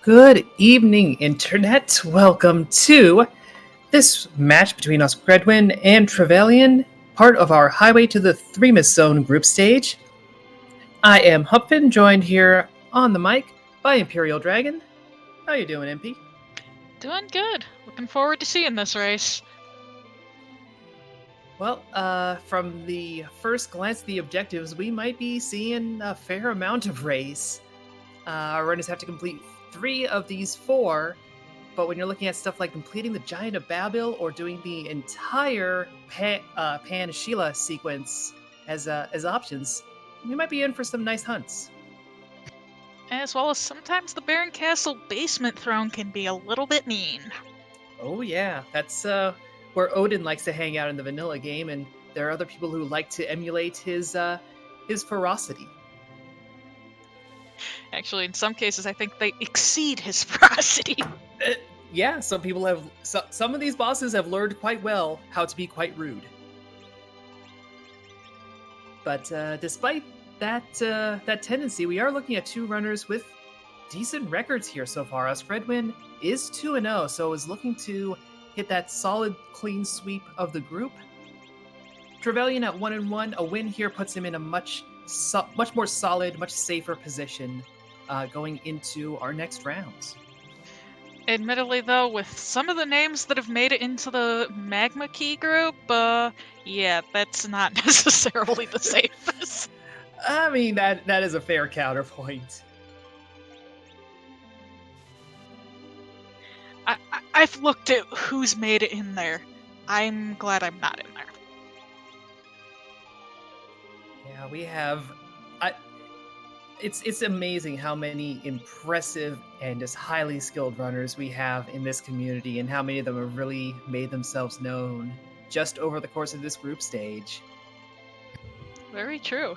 Good evening, Internet. Welcome to this match between Oscredwin and Trevelyan, part of our Highway to the Threemus Zone group stage. I am Hupfin, joined here on the mic by Imperial Dragon. How you doing, MP? Doing good. Looking forward to seeing this race. Well, from the first glance at the objectives, we might be seeing a fair amount of race. Our runners have to complete 3 of these 4, but when you're looking at stuff like completing the Giant of Babel or doing the entire Pan Sheila sequence as options, we might be in for some nice hunts. As well as sometimes the Baron Castle basement throne can be a little bit mean. Oh yeah, that's where Odin likes to hang out in the vanilla game, and there are other people who like to emulate his ferocity. Actually, in some cases, I think they exceed his ferocity. Yeah, some of these bosses have learned quite well how to be quite rude. But despite that tendency, we are looking at 2 runners with decent records here so far. Oscredwin is 2-0, so is looking to hit that solid, clean sweep of the group. Trevelyan at 1-1, a win here puts him in a much more solid, much safer position going into our next rounds. Admittedly, though, with some of the names that have made it into the Magma Key group, yeah, that's not necessarily the safest. I mean, that is a fair counterpoint. I've looked at who's made it in there. I'm glad I'm not in there. Yeah, we have. It's amazing how many impressive and just highly skilled runners we have in this community, and how many of them have really made themselves known just over the course of this group stage. Very true.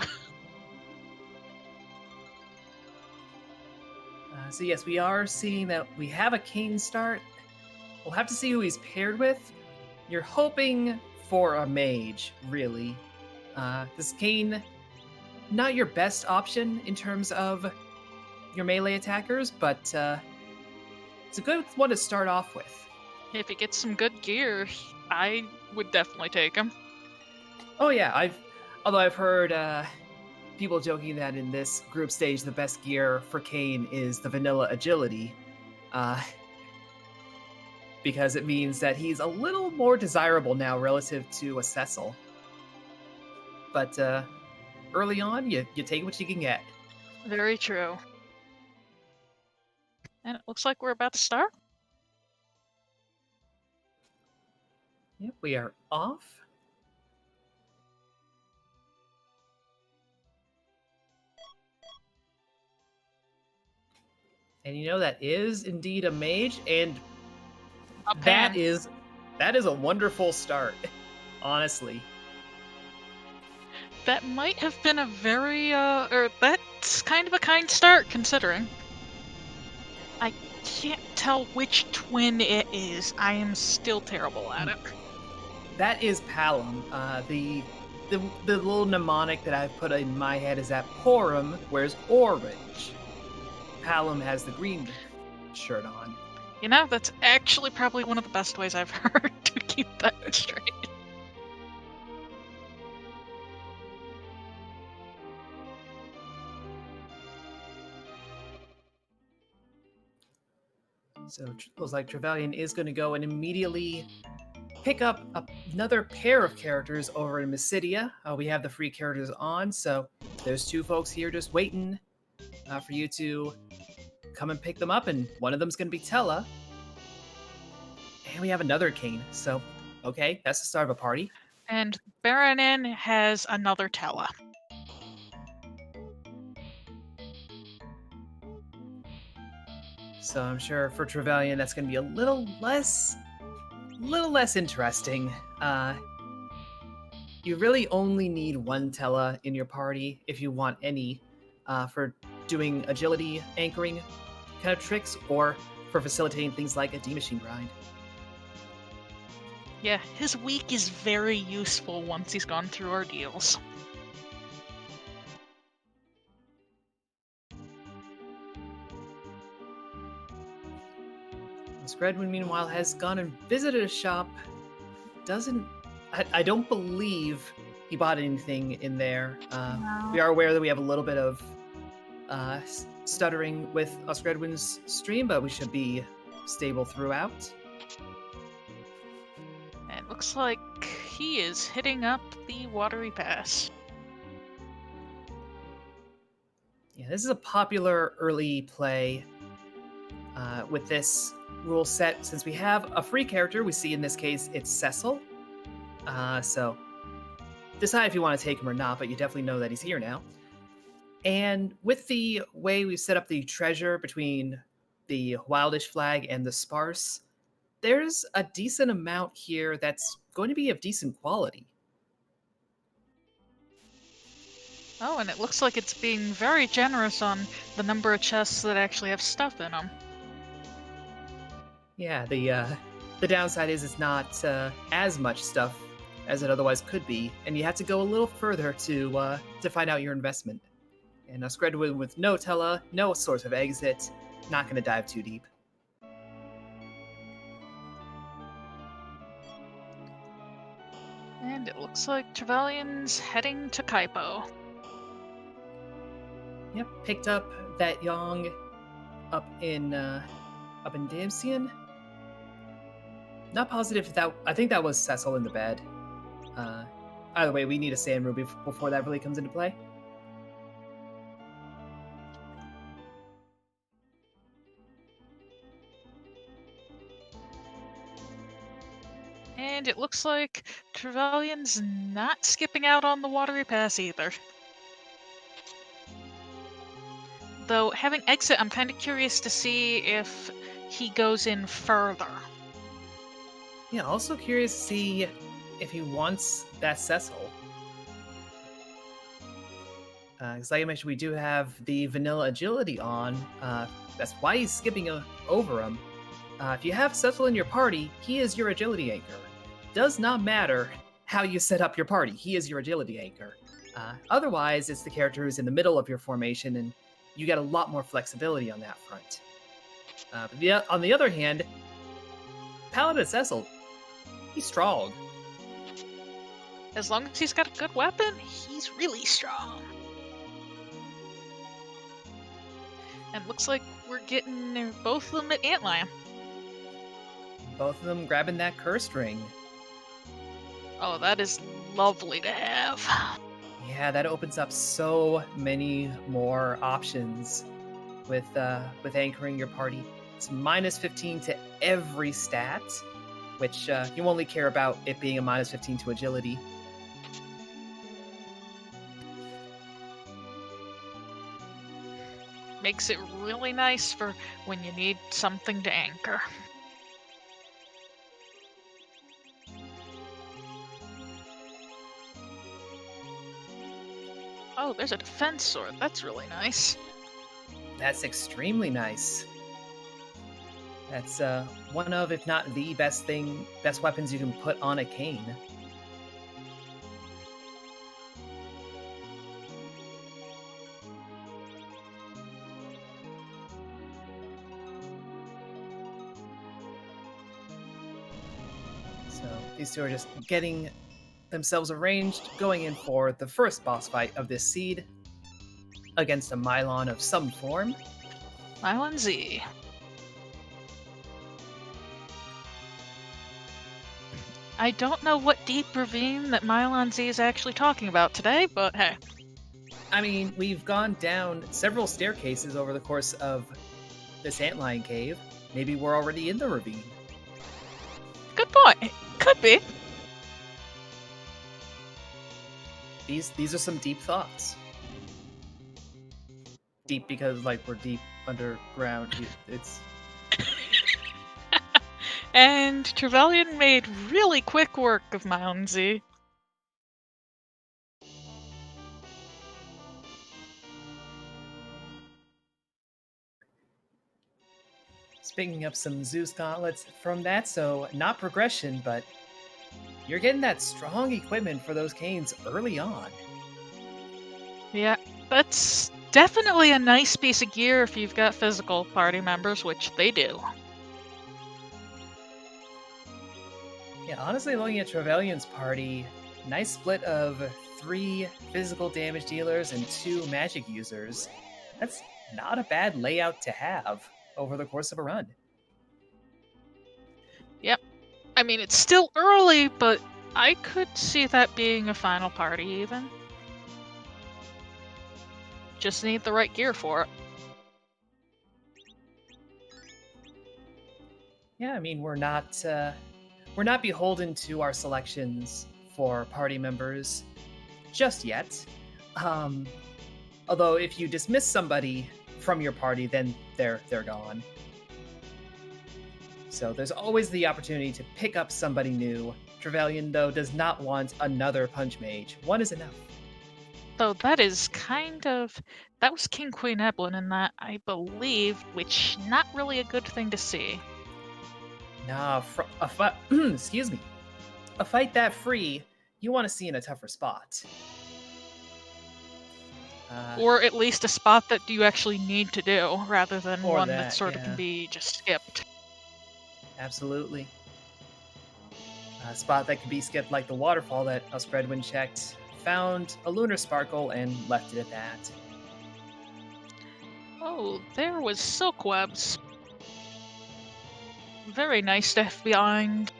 So yes, we are seeing that we have a Kane start. We'll have to see who he's paired with. You're hoping for a mage, really. This Kane, not your best option in terms of your melee attackers, but it's a good one to start off with. If he gets some good gear, I would definitely take him. Oh yeah, although I've heard people joking that in this group stage the best gear for Kane is the vanilla agility, because it means that he's a little more desirable now relative to a Cecil. But early on, you take what you can get. Very true. And it looks like we're about to start. Yep, we are off. And you know, that is indeed a mage, and that is a wonderful start, honestly. That might have been a very, that's kind of a kind start, considering. I can't tell which twin it is. I am still terrible at it. That is Palom. The little mnemonic that I've put in my head is that Porum wears orange. Palom has the green shirt on. You know, that's actually probably one of the best ways I've heard to keep that straight. So it looks like Trevelyan is going to go and immediately pick up another pair of characters over in Mysidia. We have the free characters on, so there's 2 folks here just waiting for you to come and pick them up, and one of them's going to be Tella. And we have another Kane, so okay, that's the start of a party. And Baronin has another Tella. So I'm sure for Trevelyan that's going to be a little less interesting. You really only need 1 Tella in your party if you want any for doing agility anchoring kind of tricks, or for facilitating things like a D-Machine grind. Yeah, his week is very useful once he's gone through ordeals. Oscredwin, meanwhile, has gone and visited a shop. I don't believe he bought anything in there. No. We are aware that we have a little bit of stuttering with Oscredwin's stream, but we should be stable throughout. It looks like he is hitting up the watery pass. Yeah, this is a popular early play with this rule set. Since we have a free character, we see in this case it's Cecil. So decide if you want to take him or not, but you definitely know that he's here now. And with the way we've set up the treasure between the Wildish flag and the Sparse, there's a decent amount here that's going to be of decent quality. Oh, and it looks like it's being very generous on the number of chests that actually have stuff in them. Yeah, the downside is it's not as much stuff as it otherwise could be, and you have to go a little further to find out your investment. And Oscredwin with no tella, no source of exit, not going to dive too deep. And it looks like Trevelyan's heading to Kaipo. Yep, picked up that Yong up in Damsian. Not positive if that. I think that was Cecil in the bed. Either way, we need a sand ruby before that really comes into play. And it looks like Trevelyan's not skipping out on the watery pass either. Though, having exit, I'm kind of curious to see if he goes in further. Yeah, also curious to see if he wants that Cecil. Because like I mentioned, we do have the vanilla agility on. That's why he's skipping over him. If you have Cecil in your party, he is your agility anchor. Does not matter how you set up your party, he is your agility anchor. Otherwise, it's the character who's in the middle of your formation, and you get a lot more flexibility on that front. But on the other hand, Paladin Cecil, he's strong. As long as he's got a good weapon, he's really strong. And looks like we're getting both of them at Antlion. Both of them grabbing that cursed ring. Oh, that is lovely to have. Yeah, that opens up so many more options with anchoring your party. It's minus 15 to every stat, which you only care about it being a minus 15 to agility. Makes it really nice for when you need something to anchor. Oh, there's a defense sword. That's really nice. That's extremely nice. That's one of, if not the best weapons you can put on a cane. So these two are just getting themselves arranged, going in for the first boss fight of this seed against a Mylon of some form. Mylon Z. I don't know what deep ravine that Mylon Z is actually talking about today, but hey. I mean, we've gone down several staircases over the course of this antlion cave. Maybe we're already in the ravine. Good point. Could be. These are some deep thoughts. Deep because, like, we're deep underground. It's... And Trevelyan made really quick work of Mylon Z. It's picking up some Zeus gauntlets from that, so not progression, but you're getting that strong equipment for those canes early on. Yeah, that's definitely a nice piece of gear if you've got physical party members, which they do. Yeah, honestly, looking at Trevelyan's party, nice split of 3 physical damage dealers and 2 magic users. That's not a bad layout to have over the course of a run. Yep. I mean, it's still early, but I could see that being a final party even. Just need the right gear for it. Yeah, I mean, we're not beholden to our selections for party members just yet. Um, although if you dismiss somebody from your party, then they're gone. So there's always the opportunity to pick up somebody new. Trevelyan, though, does not want another punch mage. One is enough. Though that is that was King Queen Eblin in that, I believe, which not really a good thing to see. Nah, excuse me. A fight that free, you want to see in a tougher spot. Or at least a spot that you actually need to do, rather than Or one that that, sort of yeah. can be just skipped. Absolutely. A spot that could be skipped like the waterfall that Oscredwin checked, found a lunar sparkle, and left it at that. Oh, there was silkwebs. Very nice to have behind.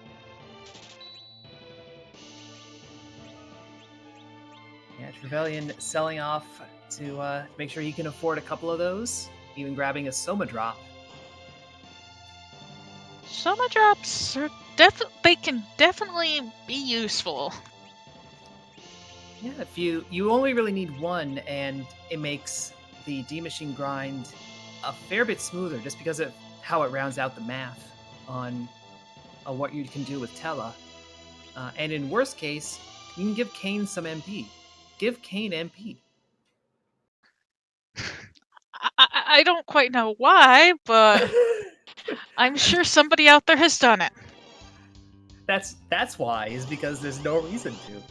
Yeah, Trevelyan selling off to make sure he can afford a couple of those, even grabbing a Soma drop. Soma drops are they can definitely be useful. Yeah, if you only really need one, and it makes the D machine grind a fair bit smoother, just because of how it rounds out the math on what you can do with Tella. And in worst case, you can give Kane some MP. Give Kane MP. I don't quite know why, but I'm sure somebody out there has done it. That's why, is because there's no reason to.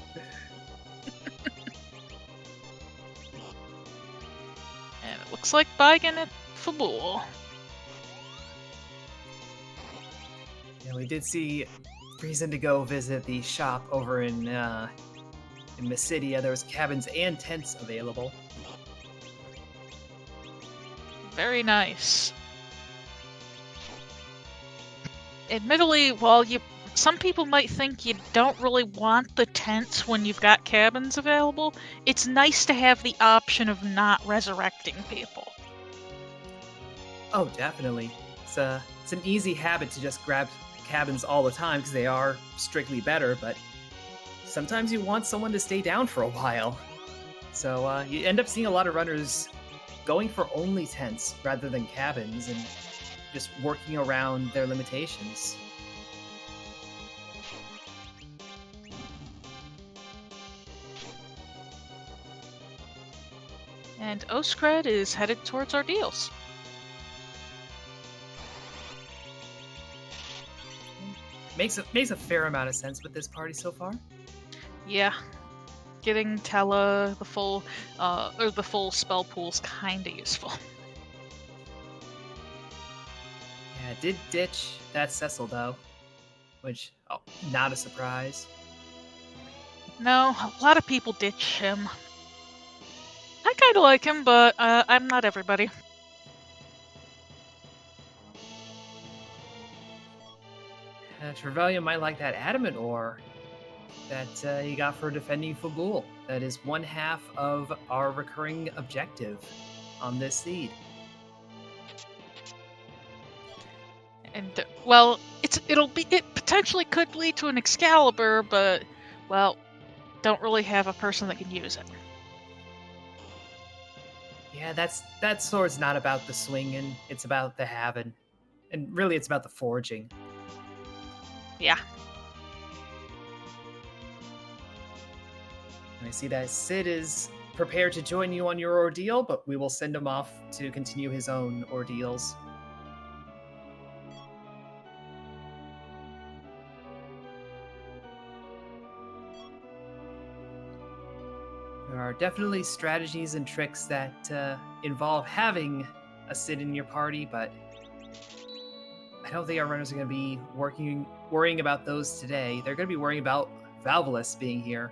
And it looks like Baigan at Fabul. Yeah, we did see reason to go visit the shop over in Mysidia. There was cabins and tents available. Very nice. Admittedly, while some people might think you don't really want the tents when you've got cabins available, it's nice to have the option of not resurrecting people. Oh, definitely. It's an easy habit to just grab cabins all the time because they are strictly better, but sometimes you want someone to stay down for a while. So you end up seeing a lot of runners going for only tents rather than cabins and just working around their limitations. And Oscred is headed towards Ordeals. Makes a fair amount of sense with this party so far. Yeah. Getting Tella the full spell pool's kinda useful. Yeah, did ditch that Cecil though, which not a surprise. No, a lot of people ditch him. I kinda like him, but I'm not everybody. Trevelyan might like that adamant ore that you got for defending Fabul. That is one half of our recurring objective on this seed. And well, it potentially could lead to an Excalibur, but well, don't really have a person that can use it. Yeah, that sword's not about the swinging; it's about the having, and really, it's about the forging. Yeah. And I see that Sid is prepared to join you on your ordeal, but we will send him off to continue his own ordeals. There are definitely strategies and tricks that involve having a Sid in your party, but I don't think our runners are going to be worrying about those today. They're going to be worrying about Valvolus being here.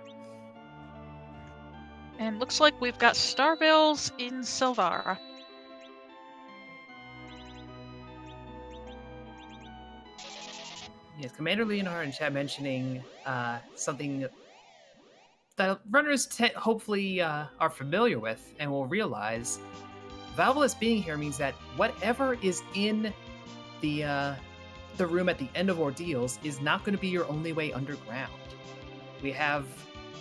And looks like we've got Starveils in Silvara. Yes, Commander Leonhard in chat mentioning something that runners hopefully are familiar with and will realize. Valvolus being here means that whatever is in the room at the end of Ordeals is not going to be your only way underground. We have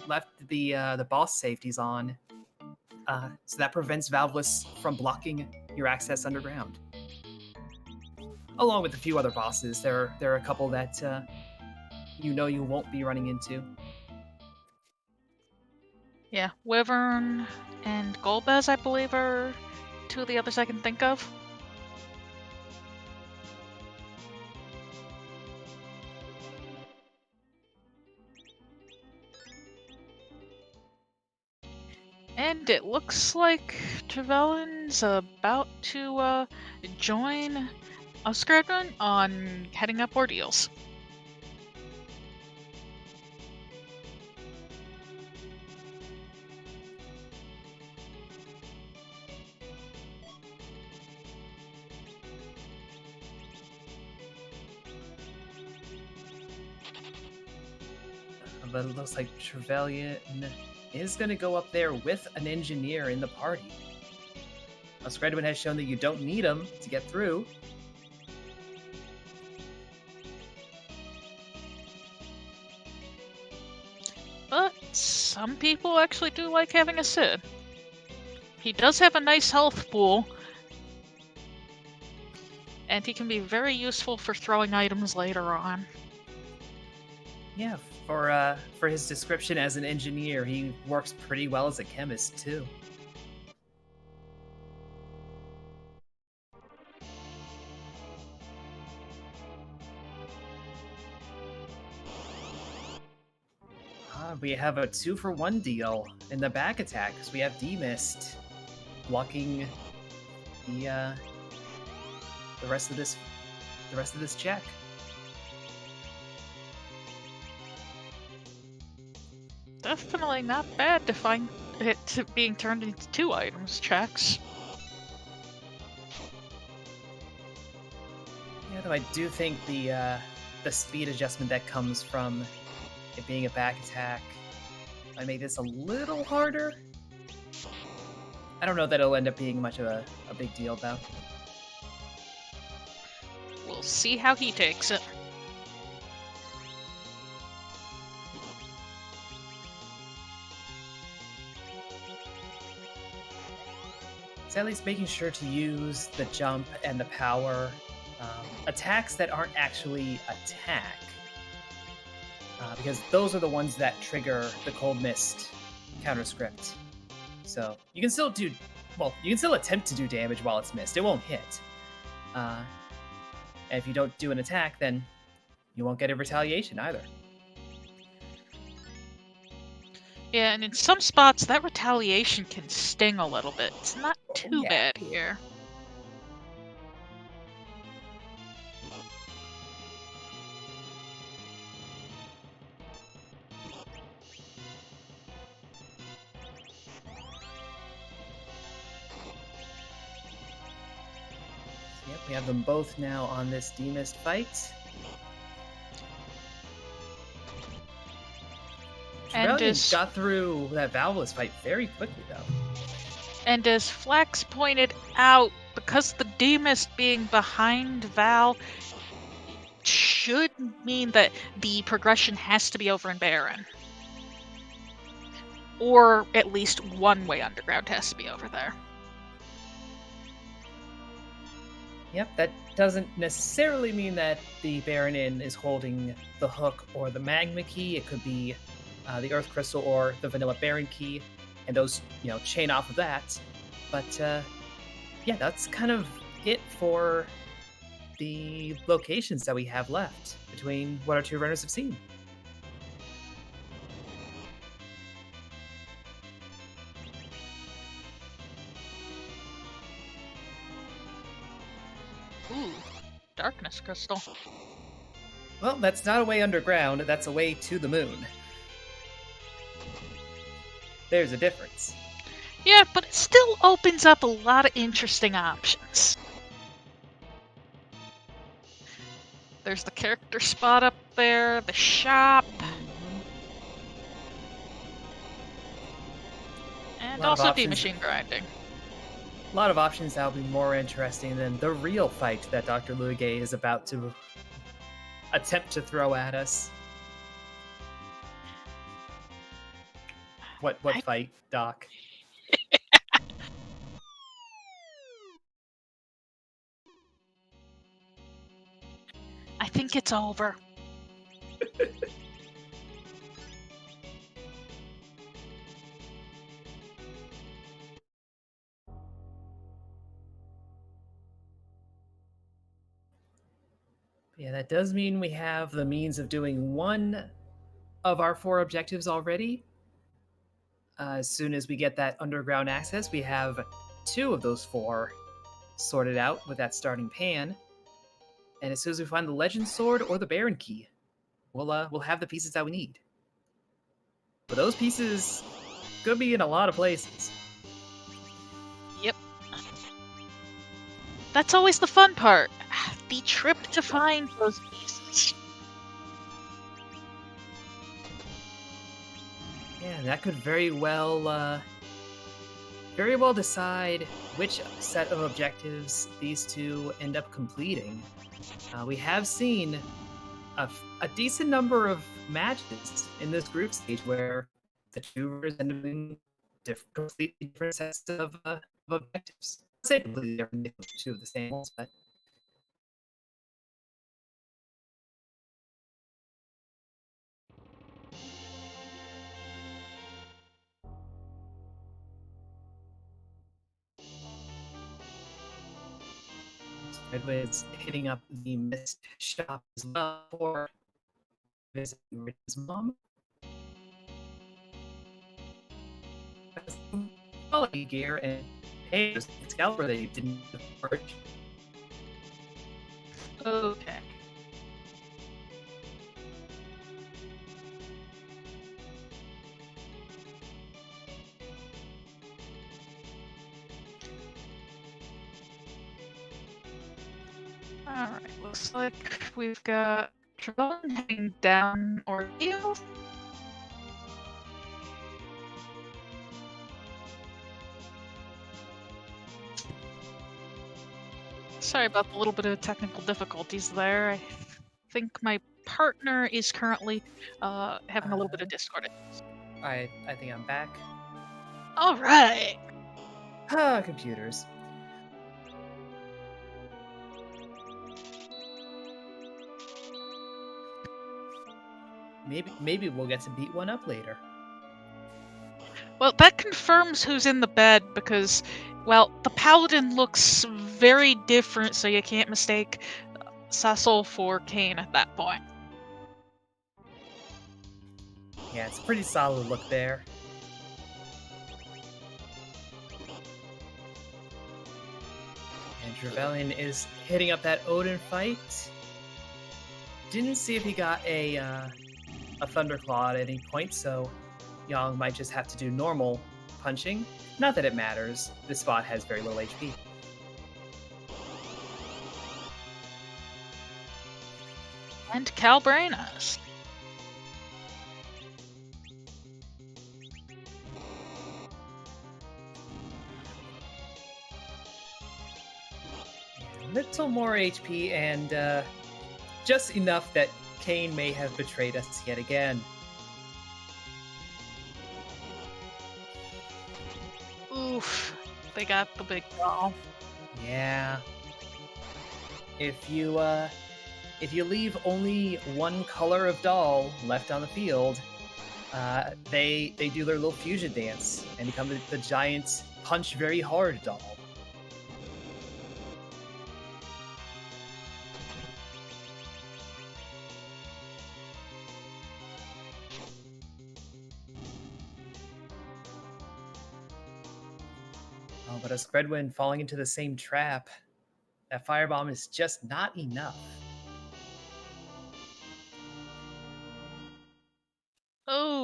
left the boss safeties on, so that prevents Valvolus from blocking your access underground. Along with a few other bosses, there are a couple that you won't be running into. Yeah, Wyvern and Golbez, I believe, are two of the others I can think of. And it looks like Trevelyan's about to join Oscredwin on heading up Ordeals. But it looks like Trevelyan is going to go up there with an engineer in the party. Oscredwin has shown that you don't need him to get through. But some people actually do like having a Sid. He does have a nice health pool, and he can be very useful for throwing items later on. Yeah, for his description as an engineer, he works pretty well as a chemist too. We have a 2-for-1 deal in the back attack because we have D-Mist blocking the rest of this check. Definitely not bad to find it being turned into 2 items checks. Yeah, though I do think the speed adjustment that comes from it being a back attack might make this a little harder. I don't know that it'll end up being much of a big deal, though. We'll see how he takes it. It's at least making sure to use the jump and the power attacks that aren't actually attack. Because those are the ones that trigger the Cold Mist counter script. So you can still you can still attempt to do damage while it's missed. It won't hit. And if you don't do an attack, then you won't get a retaliation either. Yeah, and in some spots, that retaliation can sting a little bit. It's not too bad here. Yep, we have them both now on this D-Mist fight. Trevelyan got through that Valvolus fight very quickly, though. And as Flax pointed out, because the D-Mist being behind Val should mean that the progression has to be over in Baron. Or at least one way underground has to be over there. Yep, that doesn't necessarily mean that the Baron Inn is holding the hook or the magma key. It could be the Earth Crystal or the Vanilla Baron key, and those, chain off of that. But yeah, that's kind of it for the locations that we have left between what our 2 runners have seen. Ooh, darkness. Threemus crystal. Well, that's not a way underground, that's a way to the moon. There's a difference. Yeah, but it still opens up a lot of interesting options. There's the character spot up there, the shop, and also D-machine grinding. A lot of options that will be more interesting than the real fight that Dr. Luigay is about to attempt to throw at us. What fight, Doc? I think it's over. Yeah, that does mean we have the means of doing one of our 4 objectives already. As soon as we get that underground access, we have 2 of those 4 sorted out with that starting pan. And as soon as we find the Legend Sword or the Baron Key, we'll have the pieces that we need. But those pieces could be in a lot of places. Yep. That's always the fun part. The trip to find those pieces. Yeah, that could very well decide which set of objectives these 2 end up completing. We have seen a decent number of matches in this group stage where the 2 rivers end up being completely different sets of objectives. I'd say completely different, 2 of the same ones, but Oscredwin hitting up the mist shop as well for visiting Rich's mom. Quality gear and hey, there's an Excalibur that you didn't forge. Okay. Alright, looks like we've got Trevelyan heading down Ordeal. Sorry about the little bit of technical difficulties there. I think my partner is currently having a little bit of Discord. I think I'm back. Alright! Computers. Maybe we'll get to beat one up later. Well, that confirms who's in the bed because, well, the paladin looks very different, so you can't mistake Cecil for Kane at that point. Yeah, it's a pretty solid look there. And Trevelyan is hitting up that Odin fight. Didn't see if he got a Thunderclaw at any point, so Yang might just have to do normal punching. Not that it matters. This spot has very little HP. And Calbranas. A little more HP and just enough that Kane may have betrayed us yet again. Oof. They got the big doll. Yeah. If you leave only one color of doll left on the field, they do their little fusion dance and become the giant punch very hard doll. Oh, but Oscredwin falling into the same trap. That firebomb is just not enough.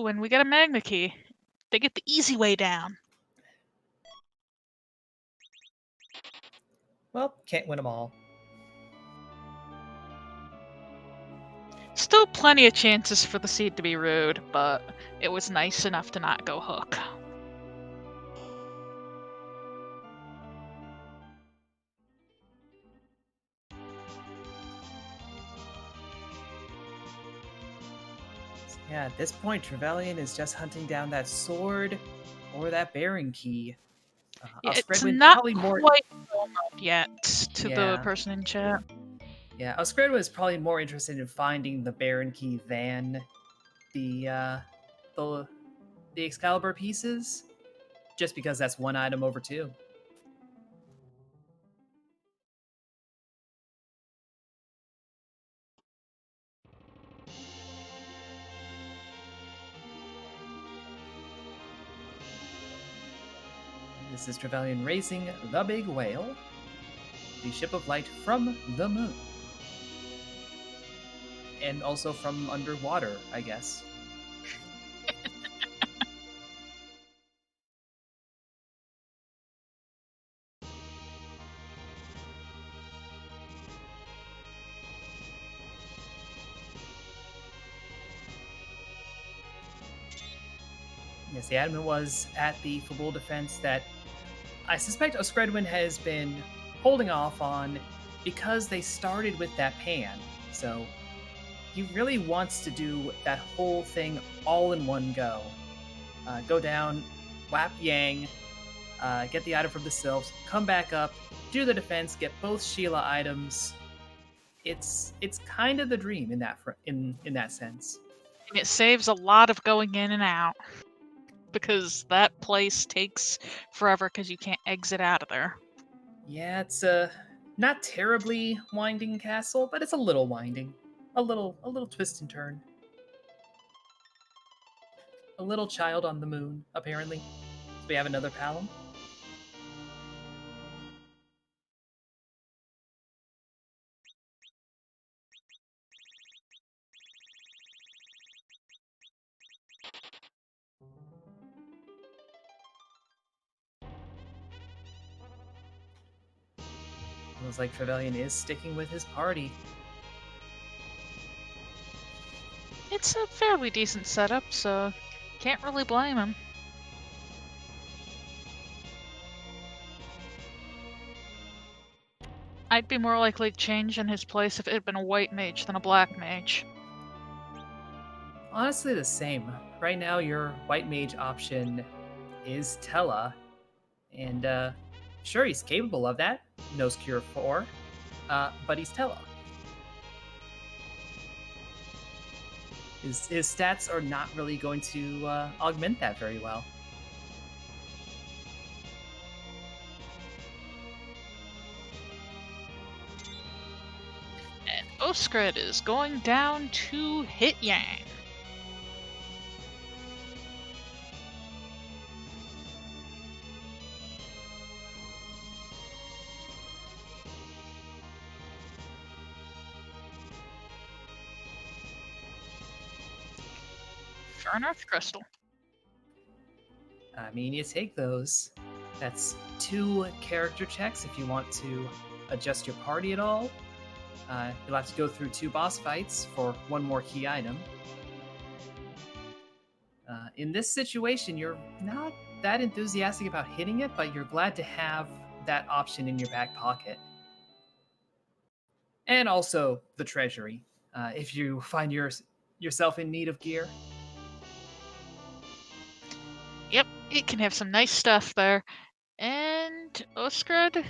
Ooh, and we get a Magna Key. They get the easy way down. Well, can't win them all. Still plenty of chances for the seed to be rude, but it was nice enough to not go hook. Yeah, at this point, Trevelyan is just hunting down that sword or that Baron key. It's Oscredwin not probably more. quite up yet to the Yeah, person in chat. yeah. Oscredwin is probably more interested in finding the Baron key than the uh, the the Excalibur pieces, just because that's one item over two. This is Trevelyan racing the Big Whale, the ship of light from the moon. And also from underwater, I guess. Yes, the adamant was at the Fabul defense that I suspect Oscredwin has been holding off on because they started with that pan. So he really wants to do that whole thing all in one go. Go down, whap Yang, get the item from the sylphs, come back up, do the defense, get both Sheila items. It's kind of the dream in that sense. And it saves a lot of going in and out, because that place takes forever because you can't exit out of there. Yeah, it's a not terribly winding castle, but it's a little winding, a little twist and turn. A little child on the moon, apparently. We have another Palom. Looks like Trevelyan is sticking with his party. It's a fairly decent setup, so can't really blame him. I'd be more likely to change in his place if it had been a white mage than a black mage. Honestly, the same. Right now, your white mage option is Tella, and sure, he's capable of that. Knows Cure 4, but he's Tella. His stats are not really going to augment that very well. And Oscred is going down to hit Yang. For an Earth Crystal. I mean, you take those. That's 2 character checks if you want to adjust your party at all. You'll have to go through 2 boss fights for 1 more key item. In this situation, you're not that enthusiastic about hitting it, but you're glad to have that option in your back pocket. And also the treasury, if you find yourself in need of gear. Yep, it can have some nice stuff there. And Oscred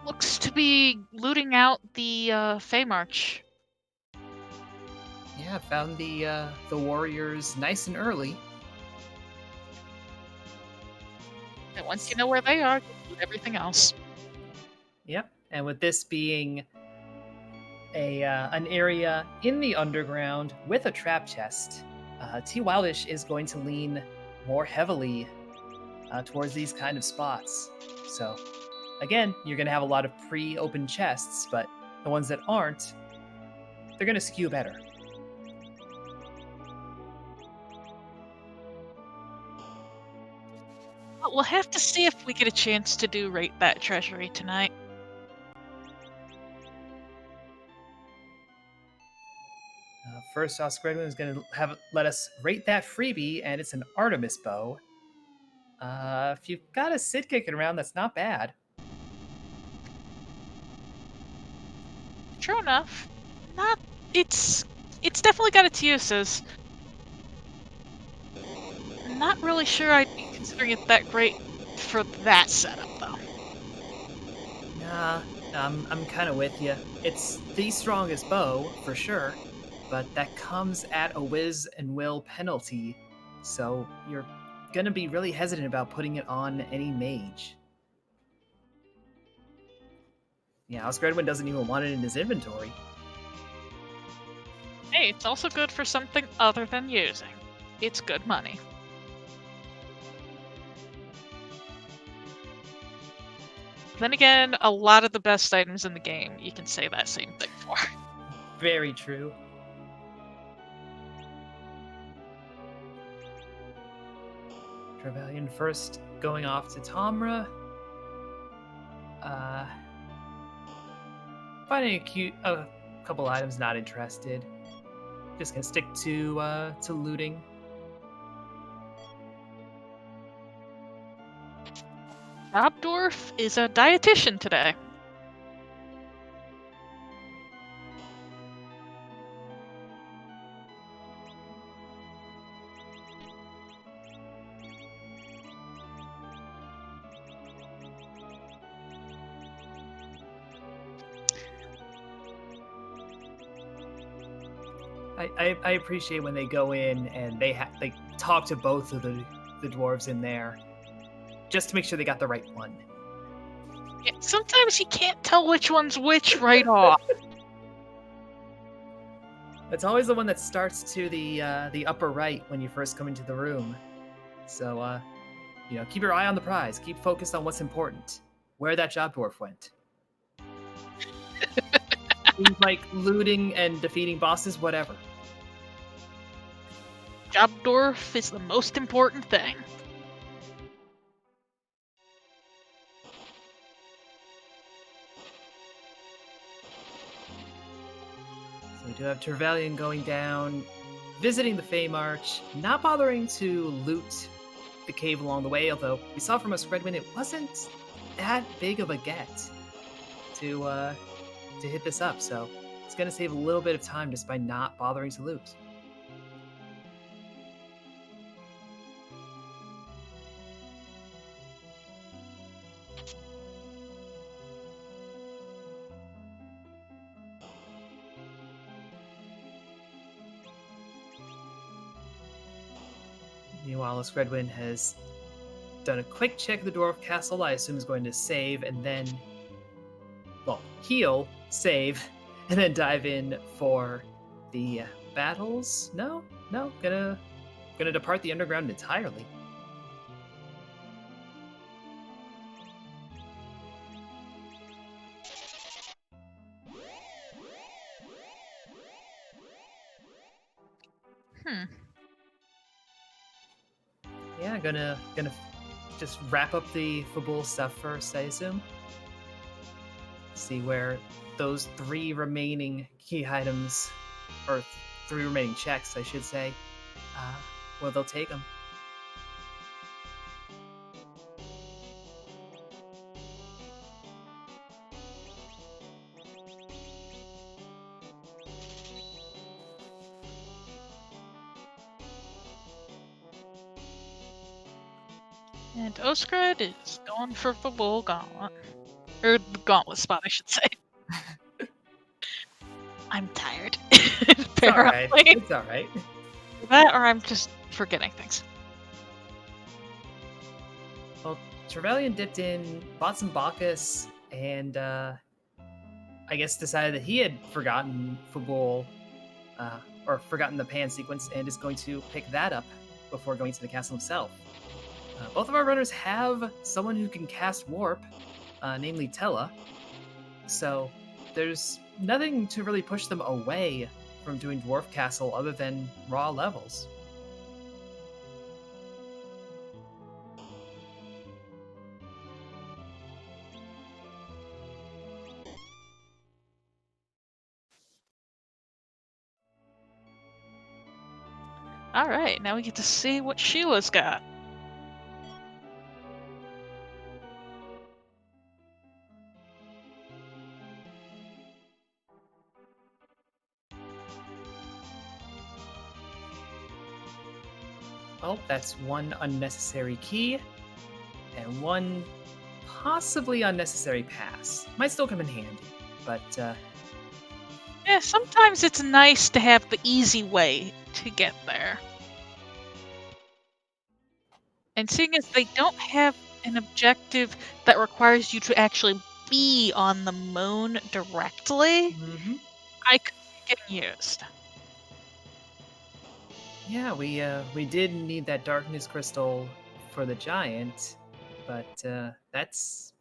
looks to be looting out the Feymarch. Yeah, found the warriors nice and early. And once you know where they are, you do everything else. Yep, and with this being an area in the underground with a trap chest, T Wildish is going to lean more heavily towards these kind of spots. So, again, you're going to have a lot of pre-open chests, but the ones that aren't, they're going to skew better. We'll have to see if we get a chance to do Rate That Treasury tonight. First, Oscredwin is going to let us rate that freebie, and it's an Artemis bow. If you've got a Sid kicking around, that's not bad. True enough. It's definitely got its uses. Not really sure I'd be considering it that great for that setup, though. Nah, I'm kind of with you. It's the strongest bow, for sure, but that comes at a whiz and will penalty, so you're gonna be really hesitant about putting it on any mage. Yeah, Oscredwin doesn't even want it in his inventory. Hey, it's also good for something other than using. It's good money. Then again, a lot of the best items in the game, you can say that same thing for. Very true. Trevelyan first going off to Tomra. Finding a couple items, not interested. Just gonna stick to looting. Jobdorf is a dietitian today. I appreciate when they go in and they talk to both of the dwarves in there, just to make sure they got the right one. Yeah, sometimes you can't tell which one's which right off. It's always the one that starts to the upper right when you first come into the room. So keep your eye on the prize. Keep focused on what's important. Where that job dwarf went. Things like looting and defeating bosses, whatever. Jobdorf is the most important thing. So we do have Trevelyan going down, visiting the Fey March, not bothering to loot the cave along the way, although we saw from Oscredwin it wasn't that big of a get to hit this up, so it's going to save a little bit of time just by not bothering to loot. Meanwhile, Oscredwin has done a quick check of the Dwarf Castle. I assume is going to save and then, heal, save, and then dive in for the battles. No, gonna depart the underground entirely. Yeah, gonna just wrap up the Fabul stuff first, I assume. See where those 3 remaining key items, or 3 remaining checks, I should say, well, they'll take them. And Oscred is going for the bull gauntlet. Or the gauntlet spot, I should say. I'm tired. It's alright. It's alright. That or I'm just forgetting things. Well, Trevelyan dipped in, bought some Bacchus, and I guess decided that he had forgotten Fabul, or forgotten the pan sequence, and is going to pick that up before going to the castle himself. Both of our runners have someone who can cast Warp, namely Tella, so there's nothing to really push them away from doing Dwarf Castle other than raw levels. Alright, now we get to see what Sheila's got. Oh, that's one unnecessary key and one possibly unnecessary pass. Might still come in handy, but Yeah, sometimes it's nice to have the easy way to get there. And seeing as they don't have an objective that requires you to actually be on the moon directly, I could see it getting used. yeah, we did need that darkness crystal for the giant, but that's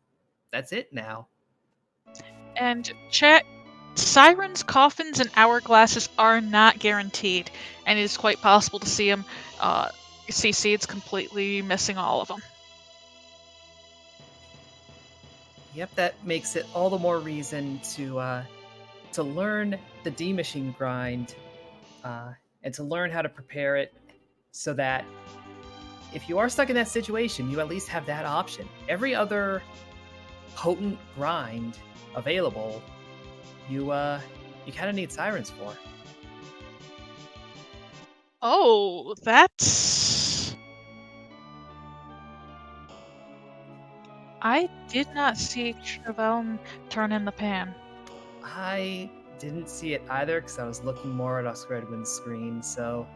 it now. And chat, sirens, coffins, and hourglasses are not guaranteed, and it is quite possible to see them. See seeds completely missing all of them. Yep, that makes it all the more reason to learn the D machine grind, and to learn how to prepare it, so that if you are stuck in that situation, you at least have that option. Every other potent grind available, you kind of need sirens for. Oh, that's. I did not see Trevelyan turn in the pan. I didn't see it either because I was looking more at Oscredwin's screen. So,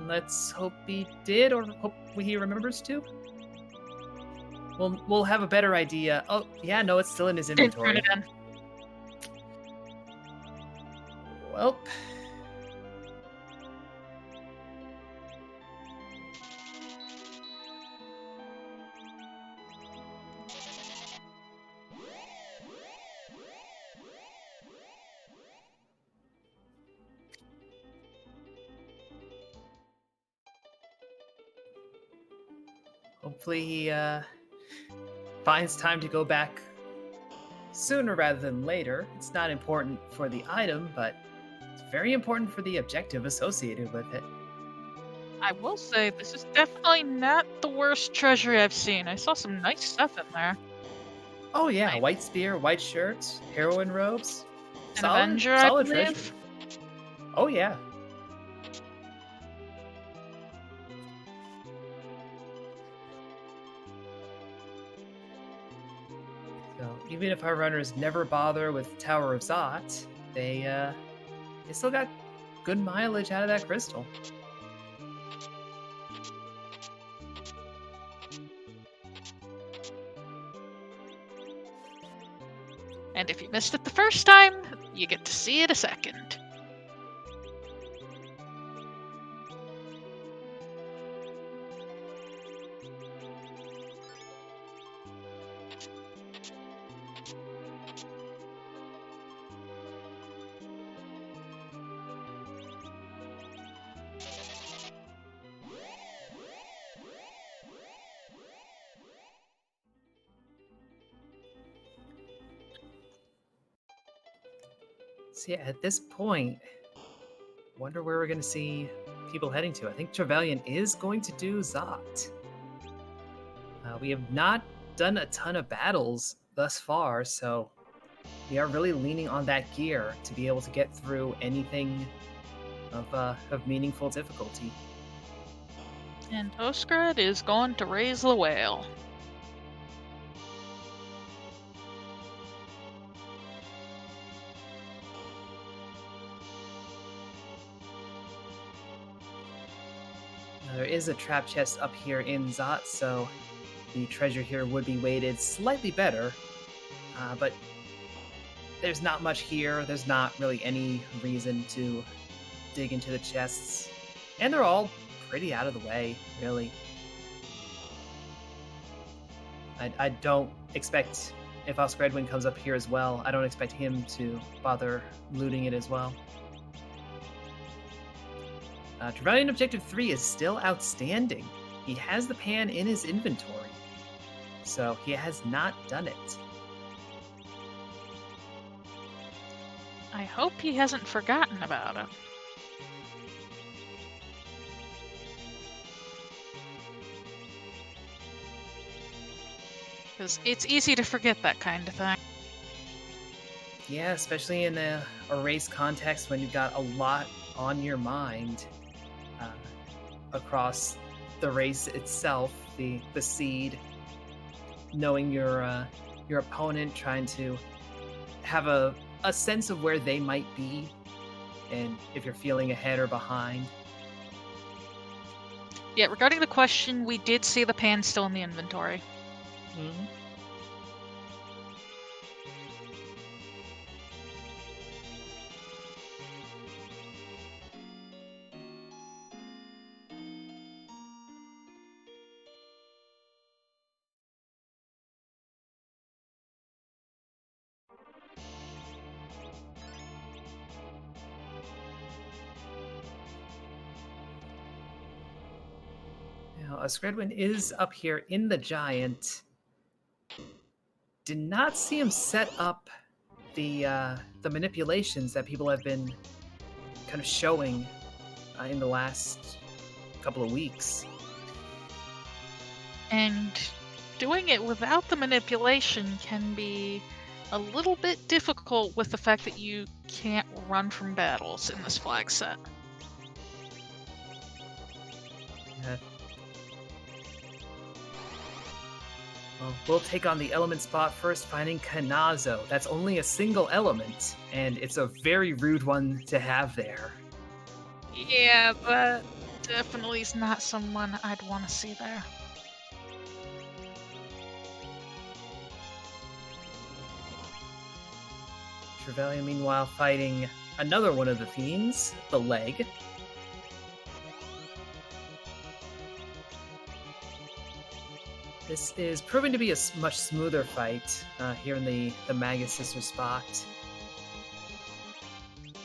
let's hope he did, or hope he remembers to. We'll have a better idea. Oh yeah, no, it's still in his Didn't turn inventory. it in. Well. Hopefully he finds time to go back sooner rather than later. It's not important for the item, but it's very important for the objective associated with it. I will say, this is definitely not the worst treasury I've seen. I saw some nice stuff in there. Oh yeah, Like- white spear, white shirts, heroine robes. An Avenger, I solid believe. treasure. Oh yeah. So even if our runners never bother with Tower of Zot, they still got good mileage out of that crystal. And if you missed it the first time, you get to see it a second. So yeah, at this point, wonder where we're going to see people heading to. I think Trevelyan is going to do Zot. We have not done a ton of battles thus far, so we are really leaning on that gear to be able to get through anything of meaningful difficulty. And Oscred is going to raise the whale. Now, there is a trap chest up here in Zot, so the treasure here would be weighted slightly better, but there's not much here. There's not really any reason to dig into the chests, and they're all pretty out of the way, really. I don't expect, if Oscredwin comes up here as well, I don't expect him to bother looting it as well. Trevelyan Objective 3 is still outstanding. He has the pan in his inventory, so he has not done it. I hope he hasn't forgotten about it. Because it's easy to forget that kind of thing. Yeah, especially in a race context when you've got a lot on your mind across the race itself, the seed, knowing your opponent, trying to have a sense of where they might be, and if you're feeling ahead or behind. Yeah, regarding the question, we did see the pan still in the inventory. Mm-hmm. Now, Oscredwin is up here in the giant. Did not see him set up the manipulations that people have been kind of showing in the last couple of weeks. And doing it without the manipulation can be a little bit difficult with the fact that you can't run from battles in this flag set. Well, we'll take on the element spot first, finding Kanazo. That's only a single element, and it's a very rude one to have there. Yeah, that definitely is not someone I'd want to see there. Trevelyan, meanwhile, fighting another one of the fiends, the leg. This is proving to be a much smoother fight here in the Magus Sister spot.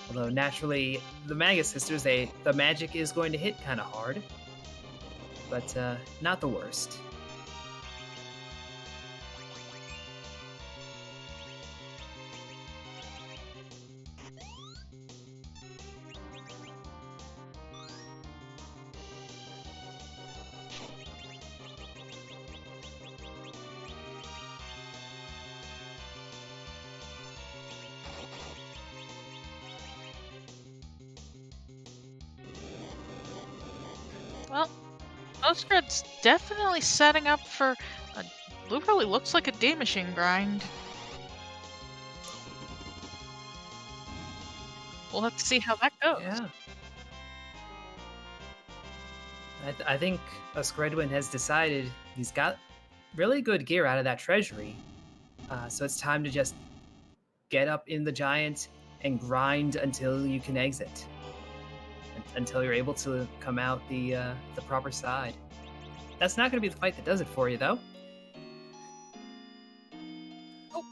Although naturally, the Magus Sisters, the magic is going to hit kind of hard, but not the worst. Well, Oscred's definitely setting up for a literally looks like a D machine grind. We'll have to see how that goes. Yeah. I think Oscredwin has decided he's got really good gear out of that treasury. So it's time to just get up in the giant and grind until you can exit. Until you're able to come out the proper side. That's not going to be the fight that does it for you, though. Oh.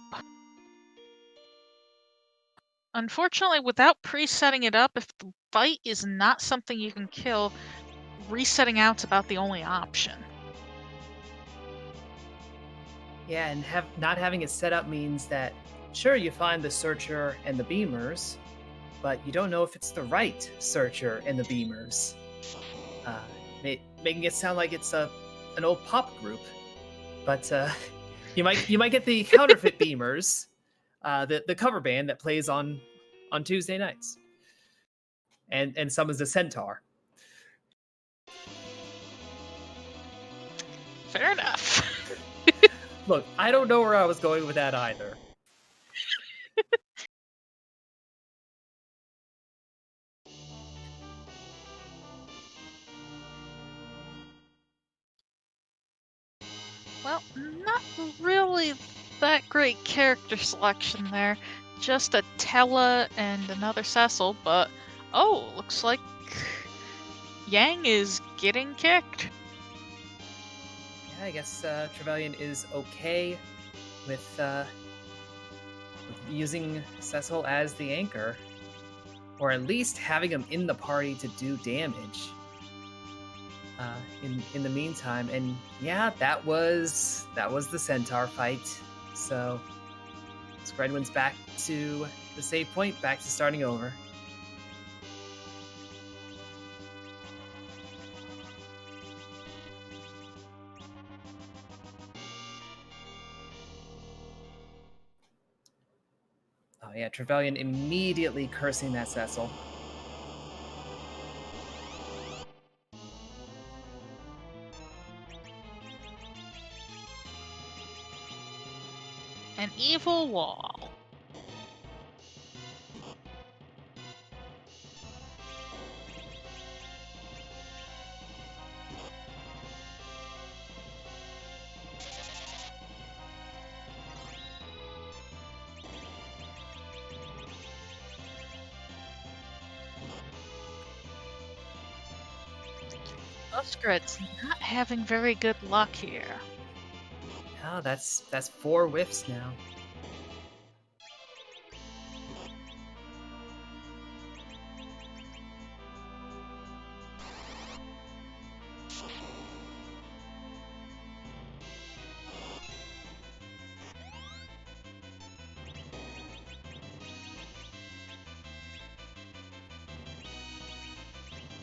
Unfortunately, without pre-setting it up, if the fight is not something you can kill, resetting out's about the only option. Yeah, and not having it set up means that, sure, you find the Searcher and the Beamers, but you don't know if it's the right Searcher and the Beamers. Making it sound like it's an old pop group, but you might get the counterfeit Beamers, the cover band that plays on Tuesday nights, and summons the Centaur. Fair enough. Look, I don't know where I was going with that either. Well, not really that great character selection there. Just a Tella and another Cecil, but oh, looks like Yang is getting kicked. Yeah, I guess Trevelyan is okay with using Cecil as the anchor, or at least having him in the party to do damage. In the meantime, and yeah, that was the Centaur fight. So Oscredwin's back to the save point, back to starting over. Yeah, Trevelyan immediately cursing that Cecil. An evil wall. Oscred's not having very good luck here. Oh, that's 4 whiffs now.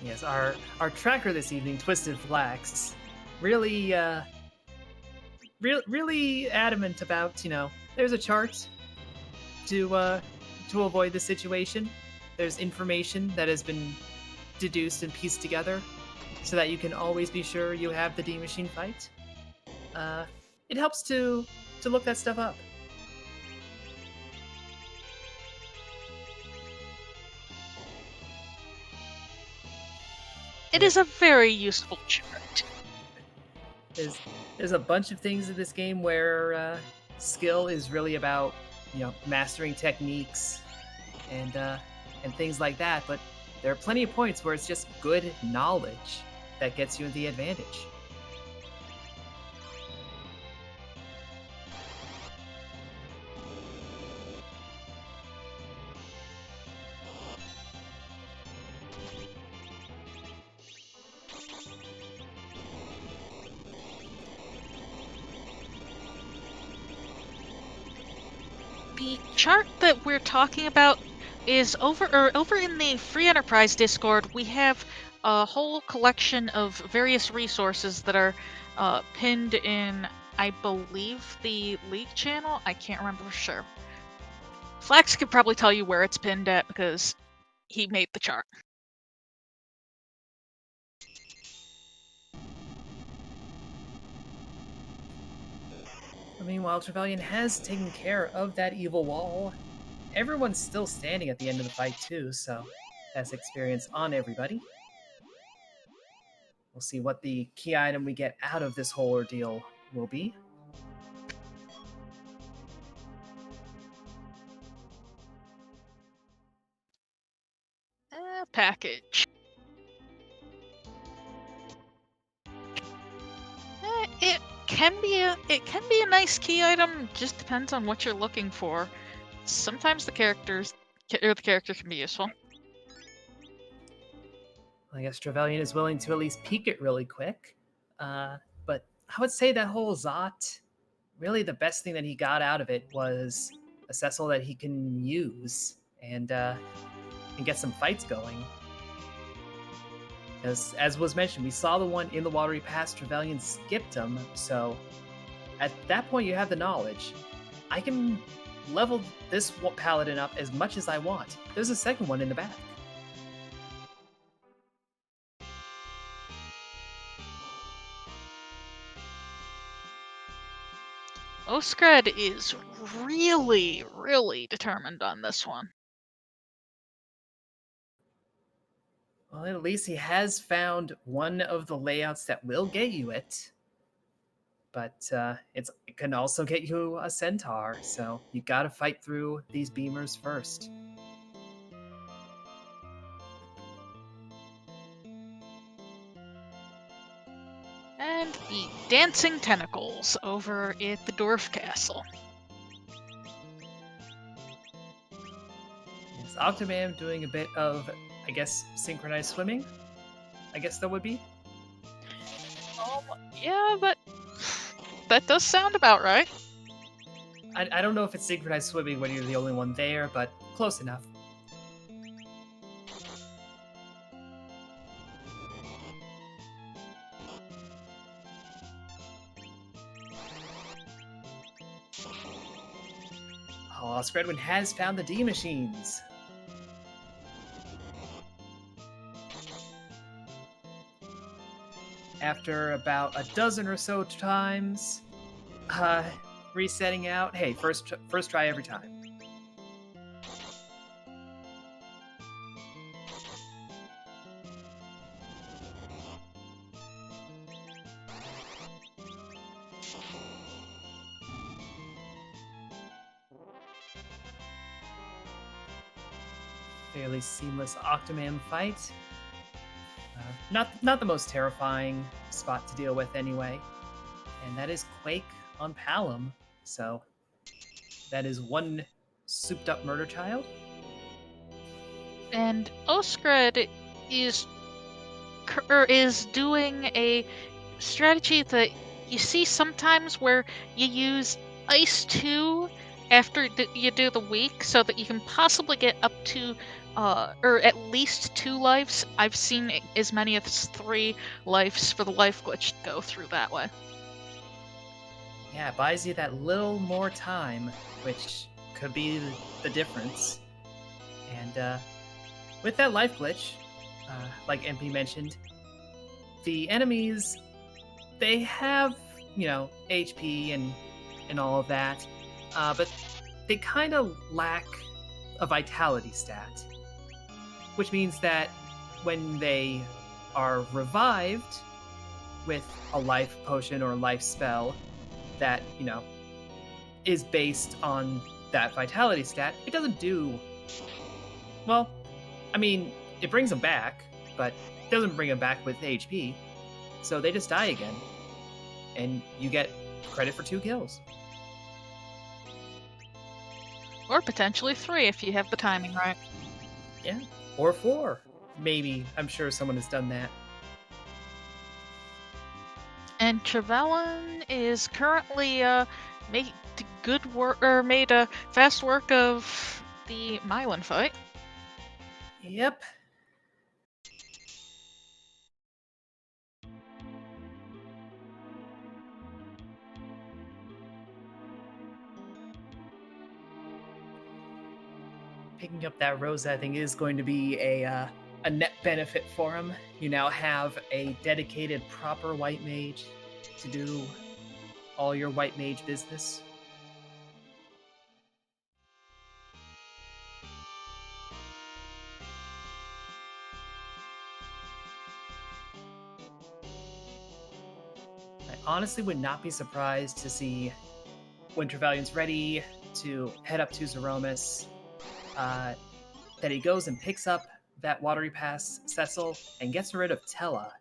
Yes, our tracker this evening, Twisted Flax, really really adamant about, there's a chart to avoid the situation. There's information that has been deduced and pieced together so that you can always be sure you have the D machine fight. It helps to look that stuff up. It is a very useful chart. There's a bunch of things in this game where skill is really about mastering techniques and things like that, but there are plenty of points where it's just good knowledge that gets you the advantage. The chart that we're talking about is over in the Free Enterprise Discord. We have a whole collection of various resources that are pinned in, I believe, the League channel. I can't remember for sure. Flax could probably tell you where it's pinned at because he made the chart. Meanwhile, Trevelyan has taken care of that evil wall. Everyone's still standing at the end of the fight too, so that's experience on everybody. We'll see what the key item we get out of this whole ordeal will be. Package. It can be a nice key item. Just depends on what you're looking for. Sometimes the character can be useful. I guess Trevelyan is willing to at least peek it really quick. But I would say that whole Zot, really the best thing that he got out of it was a Cecil that he can use and get some fights going. As was mentioned, we saw the one in the watery pass, Trevelyan skipped him, so at that point you have the knowledge. I can level this paladin up as much as I want. There's a second one in the back. Oscred is really, really determined on this one. Well, at least he has found one of the layouts that will get you it. But it can also get you a centaur, so you gotta fight through these beamers first. And the dancing tentacles over at the dwarf castle. Yes, Octoman doing a bit of, I guess, synchronized swimming. I guess that would be. Yeah, that does sound about right. I don't know if it's synchronized swimming when you're the only one there, but close enough. Oh, Oscredwin has found the D machines. After about a dozen or so times, resetting out. Hey, first try every time. Fairly seamless Octoman fight. Not the most terrifying spot to deal with anyway. And that is Quake on Palom. So that is one souped up murder child. And Oscred is doing a strategy that you see sometimes where you use Ice 2 after you do the week so that you can possibly get up to or at least 2 lives. I've seen as many as 3 lives for the life glitch go through that way. Yeah, it buys you that little more time, which could be the difference. And with that life glitch, like MP mentioned, the enemies, they have, HP and all of that, but they kind of lack a vitality stat, which means that when they are revived with a life potion or life spell that, is based on that vitality stat, it doesn't do... Well, I mean, it brings them back, but it doesn't bring them back with HP. So they just die again. And you get credit for 2 kills. Or potentially 3 if you have the timing right. Yeah, or 4. Maybe. I'm sure someone has done that. And Trevelyan is currently made fast work of the Mylan fight. Yep. Picking up that rose, I think, is going to be a net benefit for him. You now have a dedicated, proper white mage to do all your white mage business. I honestly would not be surprised to see when Trevelyan's ready to head up to Zeromus, that he goes and picks up that Watery Pass Cecil and gets rid of Tella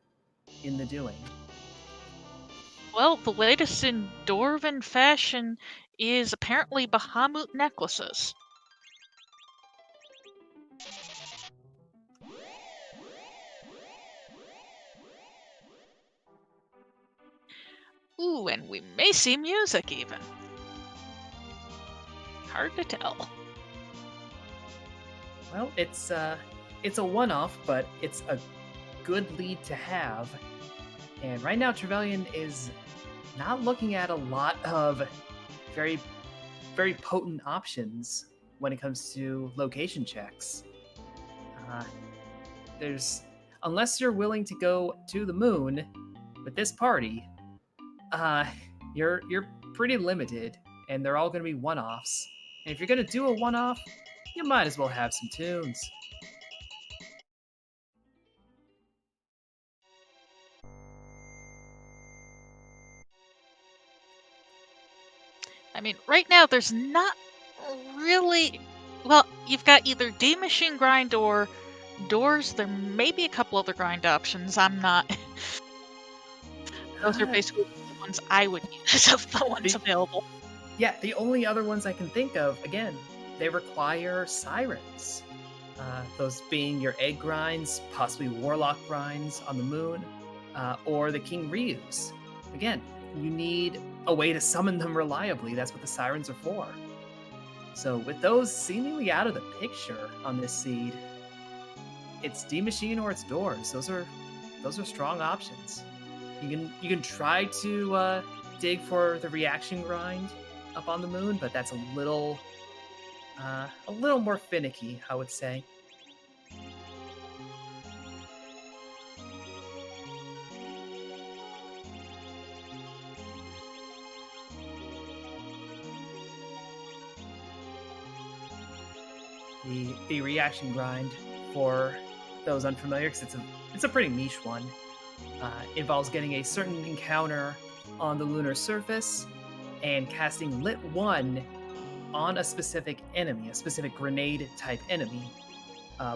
in the doing. Well, the latest in Dwarven fashion is apparently Bahamut necklaces. Ooh, and we may see music even. Hard to tell. Well, it's a one-off, but it's a good lead to have. And right now, Trevelyan is not looking at a lot of very, very potent options when it comes to location checks. Unless you're willing to go to the moon with this party, you're pretty limited, and they're all going to be one-offs. And if you're going to do a one-off, you might as well have some tunes. I mean, right now there's not really... Well, you've got either D machine grind or doors. There may be a couple other grind options. I'm not... Those are basically the ones I would use of the ones available. Yeah, the only other ones I can think of, again, they require sirens. Those being your egg grinds, possibly warlock grinds on the moon, or the King Ryu's. Again, you need a way to summon them reliably. That's what the sirens are for. So with those seemingly out of the picture on this seed, it's D machine or it's doors. Those are strong options. You can try to dig for the reaction grind up on the moon, but that's a little a little more finicky, I would say. The reaction grind, for those unfamiliar, because it's a pretty niche one, involves getting a certain encounter on the lunar surface and casting Lit 1 on a specific enemy, a specific grenade type enemy,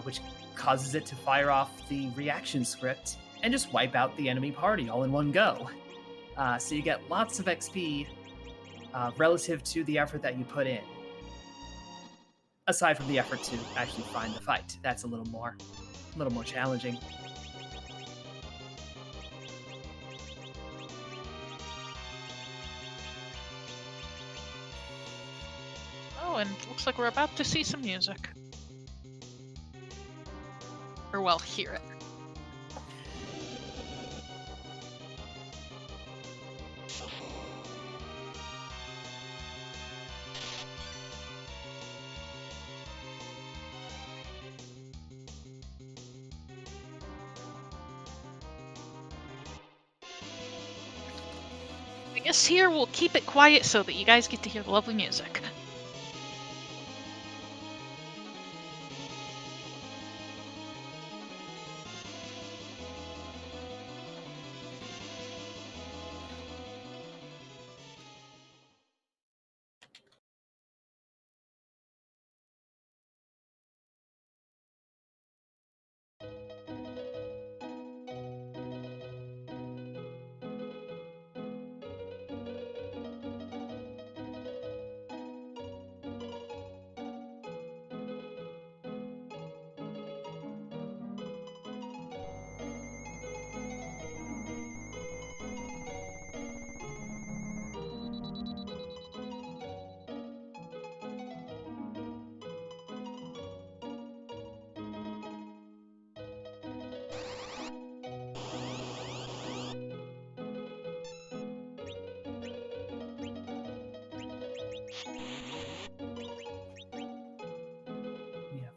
which causes it to fire off the reaction script and just wipe out the enemy party all in one go. So you get lots of XP relative to the effort that you put in. Aside from the effort to actually find the fight, that's a little more challenging. Oh, and looks like we're about to see some music. Or, well, hear it. I guess here we'll keep it quiet so that you guys get to hear the lovely music.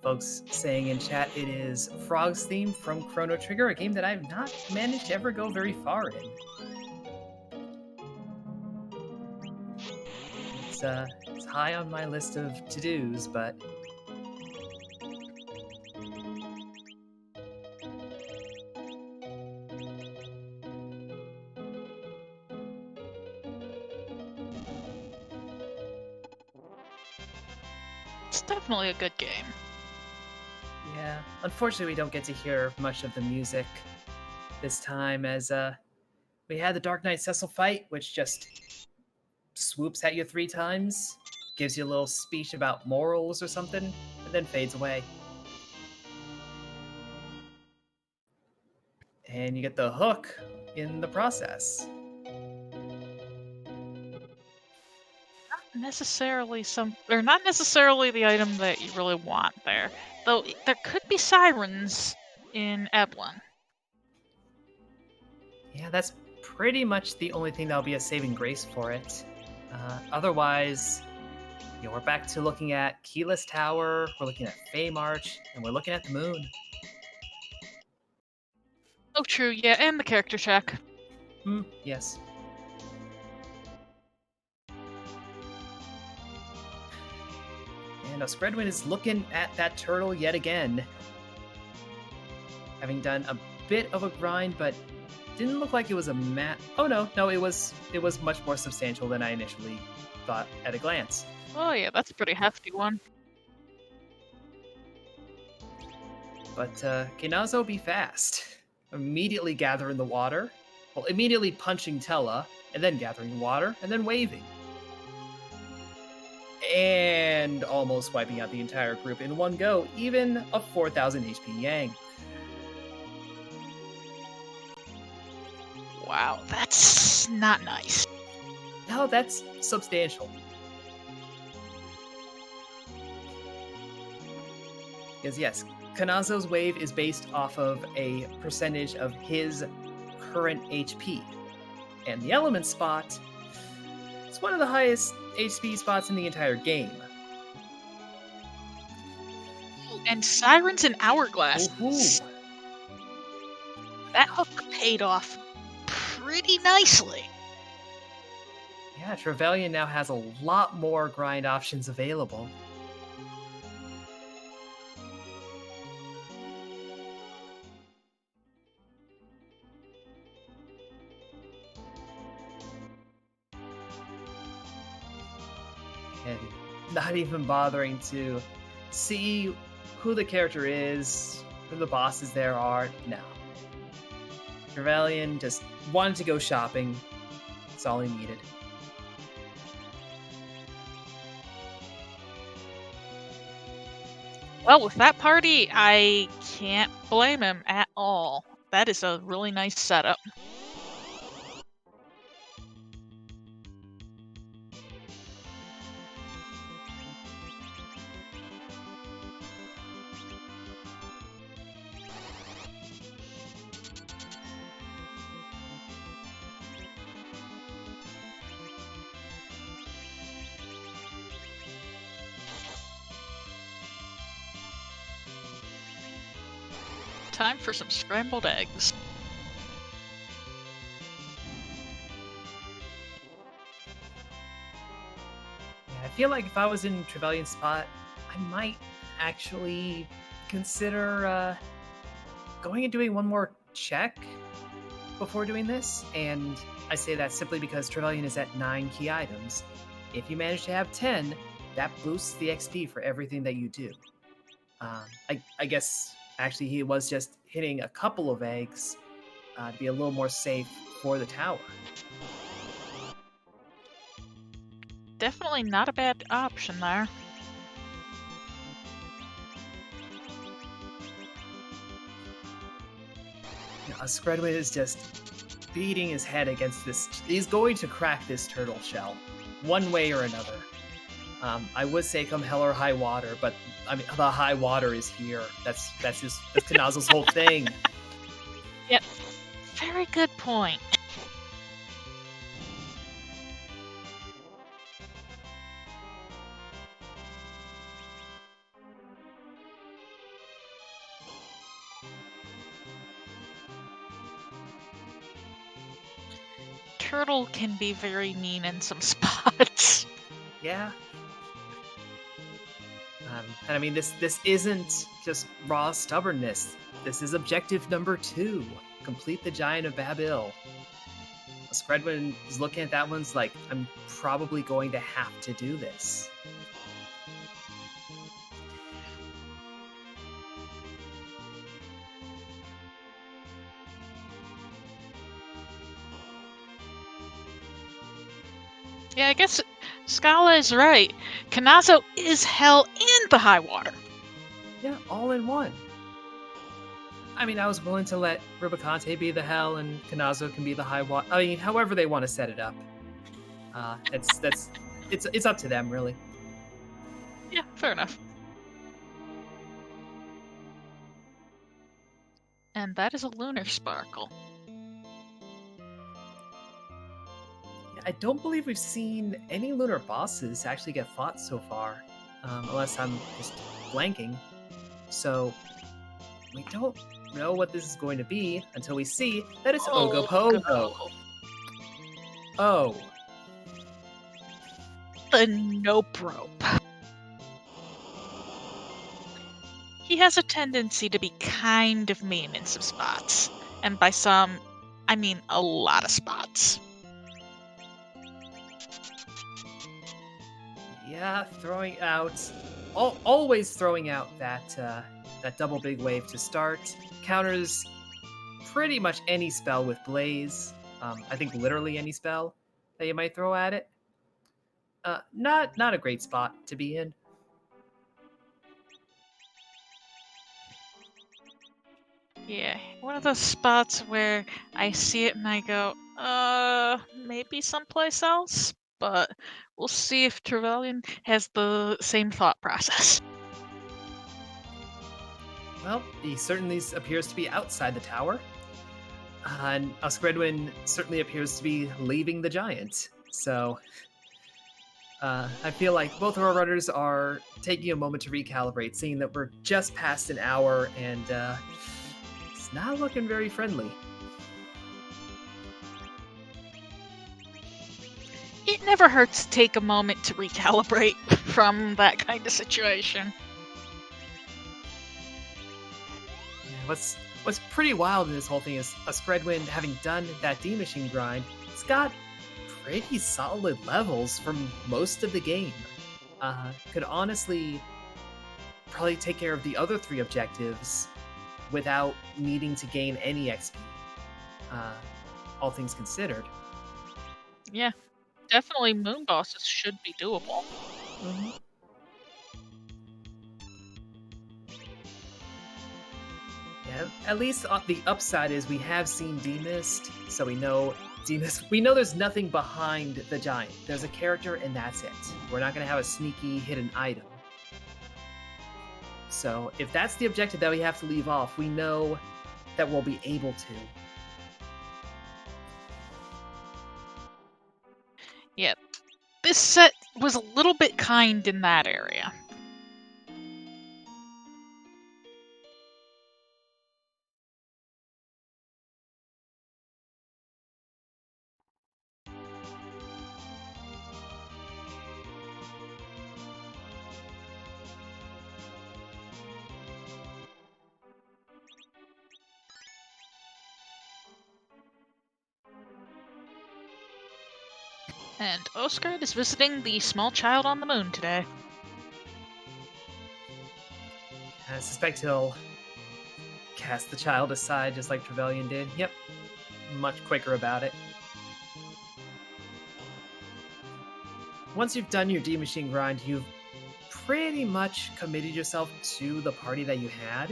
Folks saying in chat it is Frog's theme from Chrono Trigger, a game that I've not managed to ever go very far in. It's high on my list of to-dos, but It's definitely a good game. yeah, unfortunately we don't get to hear much of the music this time, as we had the Dark Knight Cecil fight, which just swoops at you 3 times, gives you a little speech about morals or something, and then fades away. And you get the hook in the process. Not necessarily not necessarily the item that you really want there. Though there could be sirens in Eblin. Yeah, that's pretty much the only thing that'll be a saving grace for it. Otherwise, we're back to looking at Keyless Tower, we're looking at Fey March, and we're looking at the moon. Oh, true, yeah, and the character check. Yes. And Oscredwin is looking at that turtle yet again. Having done a bit of a grind, but didn't look like it was a Oh no, it was much more substantial than I initially thought at a glance. Oh yeah, that's a pretty hefty one. But Kinazo be fast. Immediately gathering the water. Well, immediately punching Tella, and then gathering water, and then waving. And almost wiping out the entire group in one go, even a 4,000 HP Yang. Wow, that's not nice. No, that's substantial. Because yes, Kanazo's wave is based off of a percentage of his current HP. And the element spot is one of the highest HP spots in the entire game. And Sirens and Hourglasses. Ooh. That hook paid off pretty nicely. Yeah, Trevelyan now has a lot more grind options available. And not even bothering to see who the character is, who the bosses there are. No. Trevelyan just wanted to go shopping. That's all he needed. Well, with that party, I can't blame him at all. That is a really nice setup. Time for some scrambled eggs. Yeah, I feel like if I was in Trevelyan's spot, I might actually consider going and doing one more check before doing this. And I say that simply because Trevelyan is at 9 key items. If you manage to have 10, that boosts the XP for everything that you do. I guess actually he was just hitting a couple of eggs to be a little more safe for the tower. Definitely not a bad option there. Oscredwin is just beating his head against this. He's going to crack this turtle shell, one way or another. I would say come hell or high water, but I mean the high water is here. That's Kanazo's whole thing. Yep. Very good point. Turtle can be very mean in some spots. Yeah. And I mean, this isn't just raw stubbornness. This is objective number 2. Complete the Giant of Babil. Oscredwin is looking at that one's like, I'm probably going to have to do this. Yeah, I guess Scala is right. Kanazo is hell and the high water. Yeah, all in one. I mean, I was willing to let Rubicante be the hell and Kanazo can be the high water. I mean, however they want to set it up. It's up to them, really. Yeah, fair enough. And that is a lunar sparkle. I don't believe we've seen any lunar bosses actually get fought so far, unless I'm just blanking. So we don't know what this is going to be until we see that it's Ogopogo. Oh. The nope rope. He has a tendency to be kind of mean in some spots. And by some, I mean a lot of spots. Yeah, throwing out, always throwing out that double big wave to start. Counters pretty much any spell with Blaze. I think literally any spell that you might throw at it. Not a great spot to be in. Yeah, one of those spots where I see it and I go, maybe someplace else? But we'll see if Trevelyan has the same thought process. Well, he certainly appears to be outside the tower. And Oscredwin certainly appears to be leaving the giant. So, I feel like both of our runners are taking a moment to recalibrate, seeing that we're just past an hour and it's not looking very friendly. It never hurts to take a moment to recalibrate from that kind of situation. Yeah, what's pretty wild in this whole thing is Oscredwin, having done that D machine grind, it's got pretty solid levels from most of the game. Could honestly probably take care of the other 3 objectives without needing to gain any XP. All things considered. Yeah, definitely moon bosses should be doable. Mm-hmm. Yeah, at least the upside is we have seen D-Mist, so we know D-Mist. We know there's nothing behind the giant. There's a character, and that's it. We're not going to have a sneaky hidden item. So if that's the objective that we have to leave off, we know that we'll be able to. Yep. This set was a little bit kind in that area. And Oscred is visiting the small child on the moon today. I suspect he'll cast the child aside just like Trevelyan did. Yep, much quicker about it. Once you've done your D-Machine grind, you've pretty much committed yourself to the party that you had.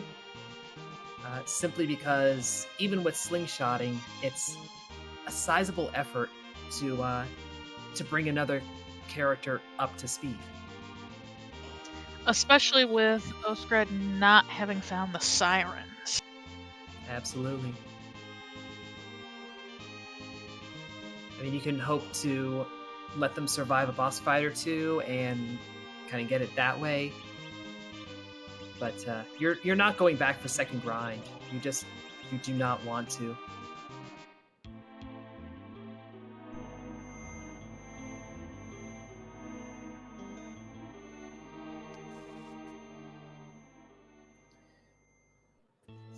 Simply because even with slingshotting, it's a sizable effort to bring another character up to speed. Especially with Oscred not having found the sirens. Absolutely. I mean, you can hope to let them survive a boss fight or two and kind of get it that way. But you're not going back for second grind. You do not want to.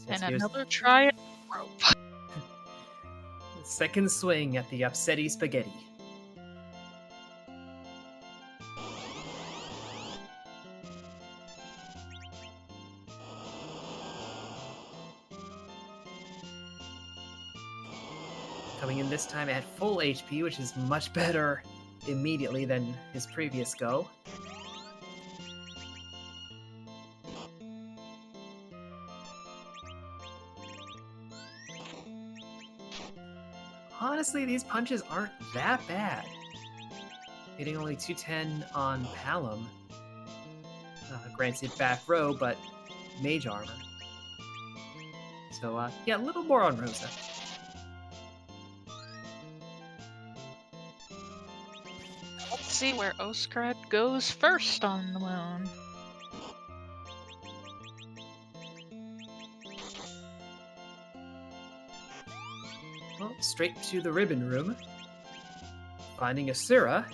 And another try at rope. Second swing at the upsetty spaghetti. Coming in this time at full HP, which is much better immediately than his previous go. Honestly, these punches aren't that bad. Hitting only 210 on Palom. Granted, back row, but mage armor. So, yeah, a little more on Rosa. Let's see where Oscred goes first on the moon. Well, straight to the ribbon room. Finding Asura.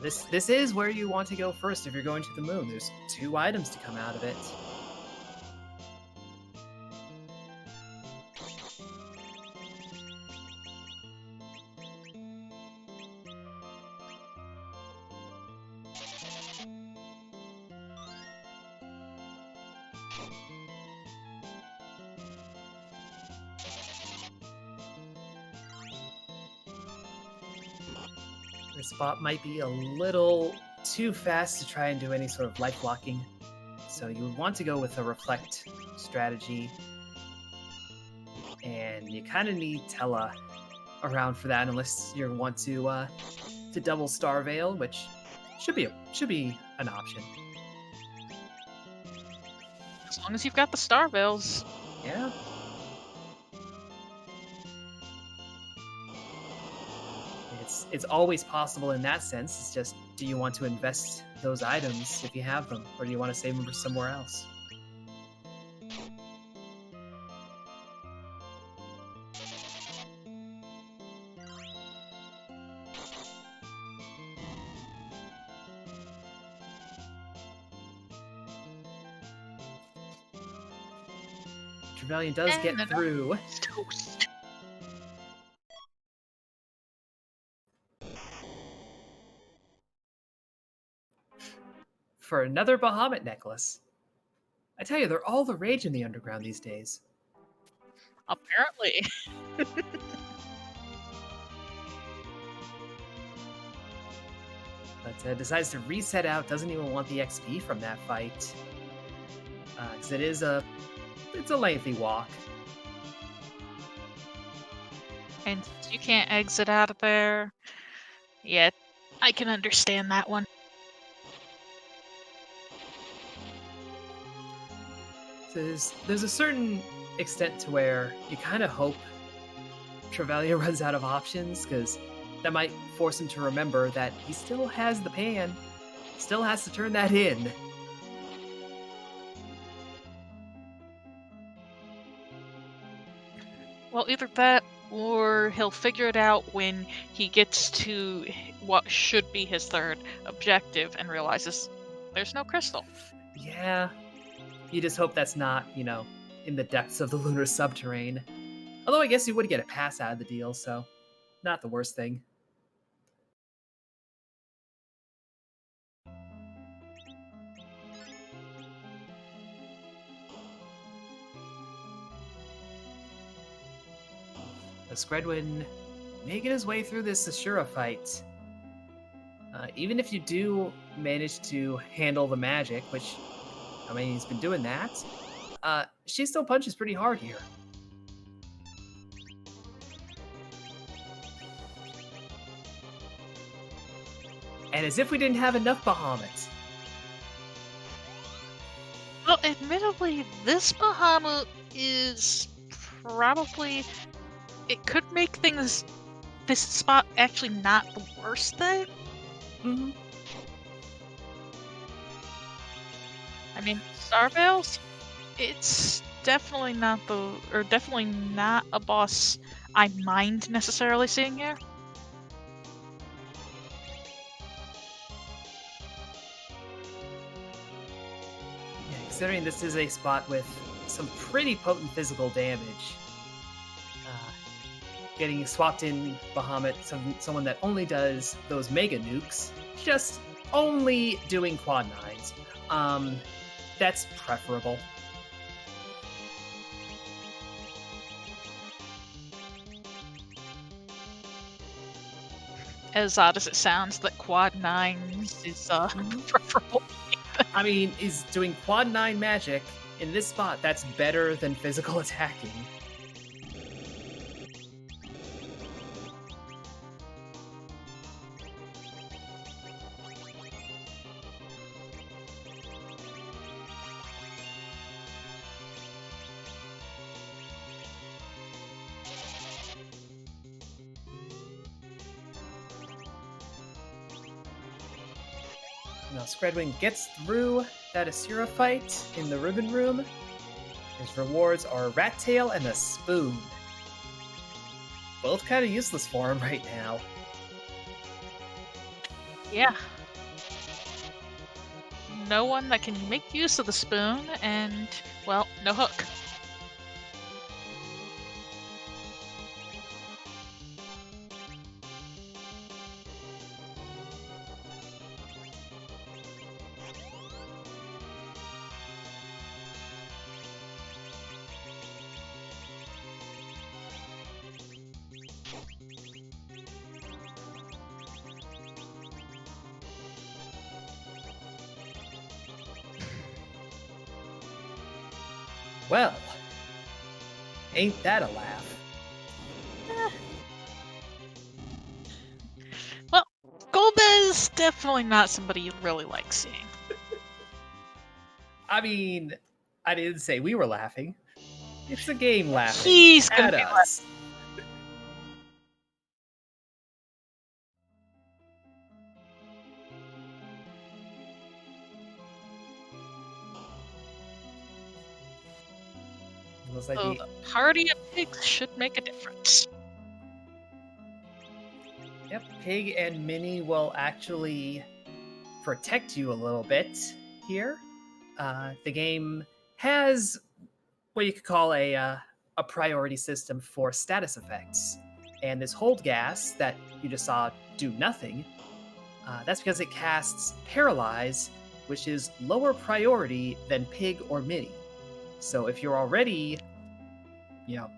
This is where you want to go first if you're going to the moon. There's 2 items to come out of it. This spot might be a little too fast to try and do any sort of life blocking, so you would want to go with a reflect strategy, and you kind of need Tella around for that unless you want to double Star Veil, which should be an option. As long as you've got the Star Veils. Yeah. it's always possible in that sense. It's just, do you want to invest those items if you have them, or do you want to save them for somewhere else? Trevelyan does get through. Toast. For another Bahamut necklace. I tell you, they're all the rage in the underground these days. Apparently. But decides to reset out, doesn't even want the XP from that fight. Because it's a lengthy walk. And you can't exit out of there. Yeah, I can understand that one. There's a certain extent to where you kind of hope Trevelyan runs out of options, because that might force him to remember that he still has the pan, still has to turn that in. Well, either that or he'll figure it out when he gets to what should be his third objective and realizes there's no crystal. Yeah, you just hope that's not, in the depths of the lunar subterrane. Although I guess you would get a pass out of the deal, so not the worst thing. Oscredwin making his way through this Ashura fight. Even if you do manage to handle the magic, which, I mean, he's been doing that, she still punches pretty hard here. And as if we didn't have enough Bahamut. Well, admittedly, this Bahamut is probably... It could make things... This spot actually not the worst thing. Mm-hmm. I mean, Starveils, it's definitely not definitely not a boss I mind necessarily seeing here. Yeah, considering this is a spot with some pretty potent physical damage, getting swapped in Bahamut, someone that only does those mega nukes, just only doing quad nines. That's preferable. As odd as it sounds, that quad 9s is preferable. I mean, is doing quad 9 magic in this spot, that's better than physical attacking. Now, Oscredwin gets through that Asura fight in the Ribbon Room. His rewards are a rat tail and a spoon. Both kind of useless for him right now. Yeah. No one that can make use of the spoon, and, well, no hook. Well, ain't that a laugh? Well, Golbez definitely not somebody you'd really like seeing. I mean, I didn't say we were laughing. It's the game laughing He's gonna at be us. Looks like So the the party of pigs should make a difference. Pig and Minnie will actually protect you a little bit here. The game has what you could call a priority system for status effects, and this hold gas that you just saw do nothing. That's because it casts Paralyze, which is lower priority than Pig or Minnie. So if you're already, you know,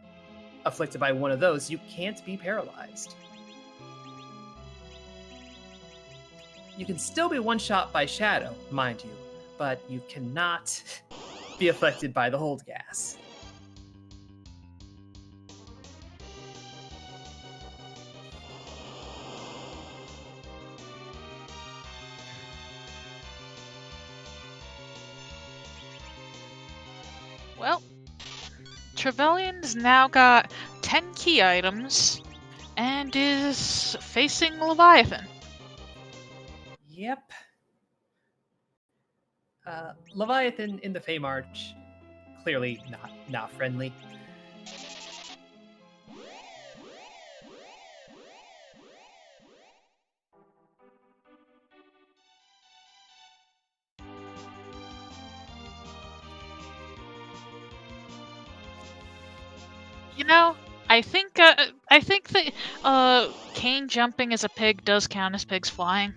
afflicted by one of those, you can't be paralyzed. You can still be one shot by Shadow, mind you, but you cannot be affected by the hold gas. Well, Trevelyan's now got 10 key items and is facing Leviathan. Yep. Leviathan in the Fey March, clearly not friendly. You know, I think that cane jumping as a pig does count as pigs flying.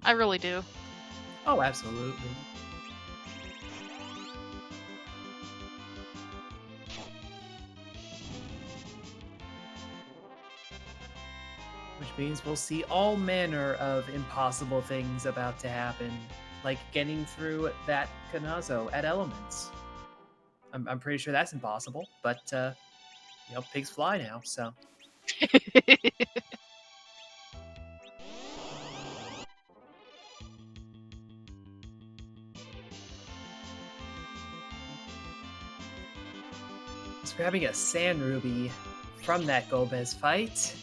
I really do. Oh, absolutely. Which means we'll see all manner of impossible things about to happen, like getting through that Kanazo at Elements. I'm pretty sure that's impossible, but pigs fly now, so. He's grabbing a Sand Ruby from that Gomez fight.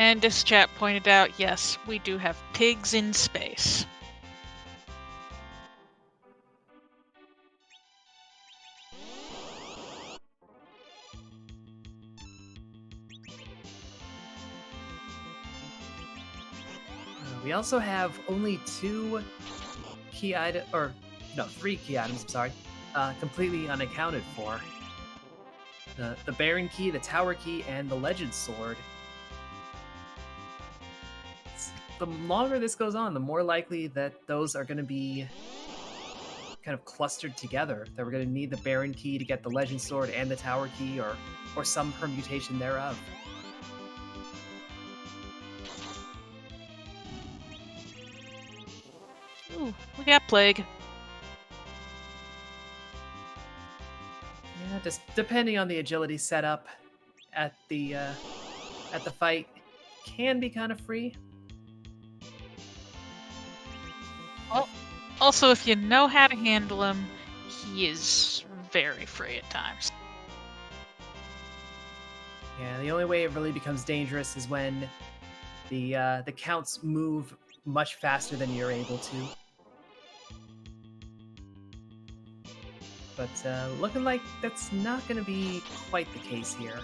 And as chat pointed out, yes, we do have pigs in space. We also have only three key items, I'm sorry, completely unaccounted for. The Baron Key, the Tower Key, and the Legend Sword. The longer this goes on, the more likely that those are going to be kind of clustered together. That we're going to need the Baron Key to get the Legend Sword and the Tower Key, or some permutation thereof. Ooh, we got Plague. Yeah, just depending on the agility setup at the fight, can be kind of free. Also, if you know how to handle him, he is very free at times. Yeah, the only way it really becomes dangerous is when the counts move much faster than you're able to. But looking like that's not going to be quite the case here.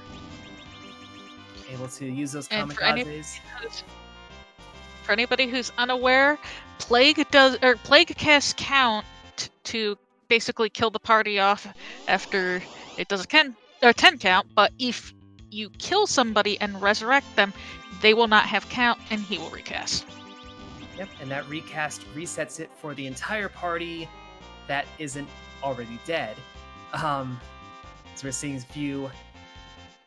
Able to use those kamikazes. For anybody who's unaware, Plague casts count to basically kill the party off after it does a 10 count, but if you kill somebody and resurrect them, they will not have count and he will recast. Yep, and that recast resets it for the entire party that isn't already dead. So we're seeing a few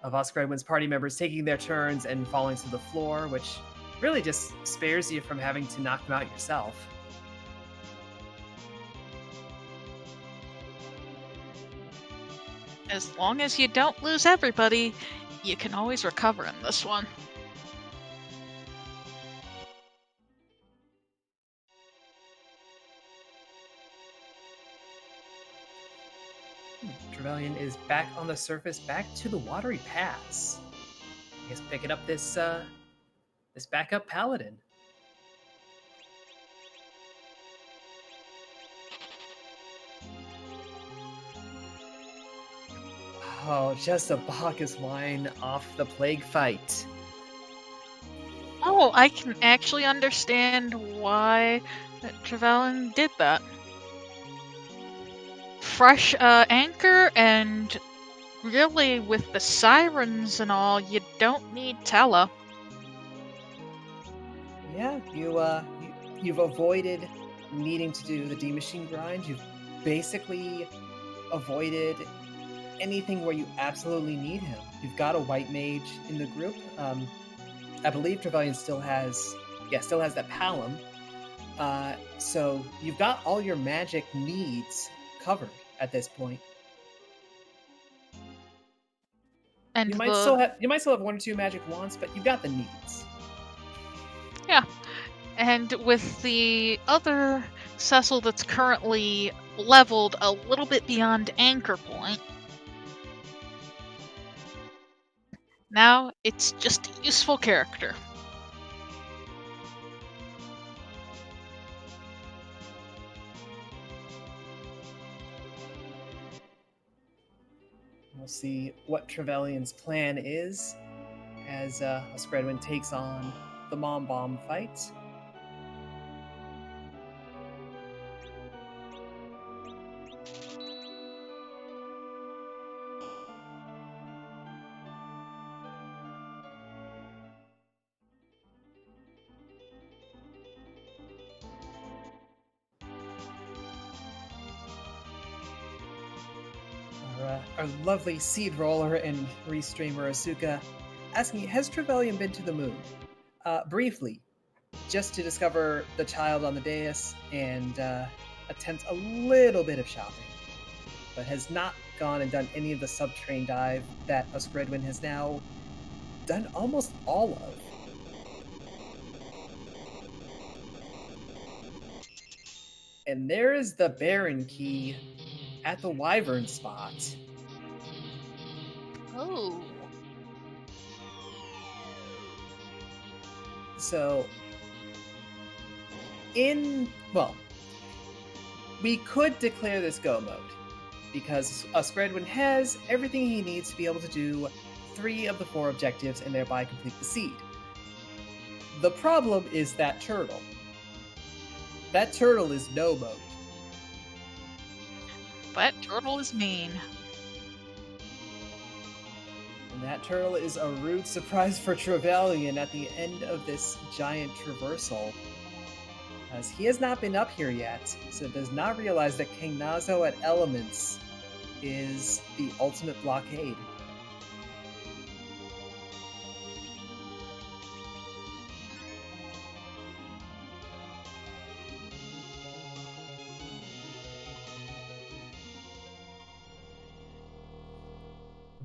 of Oscredwin's party members taking their turns and falling to the floor, which really just spares you from having to knock them out yourself. As long as you don't lose everybody, you can always recover in this one. Trevelyan is back on the surface, back to the watery paths. I guess picking up this this backup paladin. Oh, just a Bacchus wine off the plague fight. Oh, I can actually understand why Trevelyan did that. Fresh anchor, and really with the sirens and all, you don't need Tella. Yeah, you've avoided needing to do the D machine grind. You've basically avoided anything where you absolutely need him. You've got a white mage in the group. I believe Trevelyan still has that Palom. So you've got all your magic needs covered at this point. And You might still have one or two magic wands, but you've got the needs. Yeah. And with the other Cecil that's currently leveled a little bit beyond anchor point, now it's just a useful character. We'll see what Trevelyan's plan is as Oscredwin takes on the Mom Bomb fight. Our lovely seed roller and restreamer Asuka asking, has Trevelyan been to the moon? Briefly, just to discover the child on the dais and attempt a little bit of shopping, but has not gone and done any of the subterranean dive that Oscredwin has now done almost all of. And there is the Baron key at the Wyvern spot. Oh. So, we could declare this go mode, because Oscredwin has everything he needs to be able to do 3 of the 4 objectives and thereby complete the seed. The problem is that turtle. That turtle is no mode. That turtle is mean. And that turtle is a rude surprise for Trevelyan at the end of this giant traversal, as he has not been up here yet, so does not realize that King Nazo at Elements is the ultimate blockade.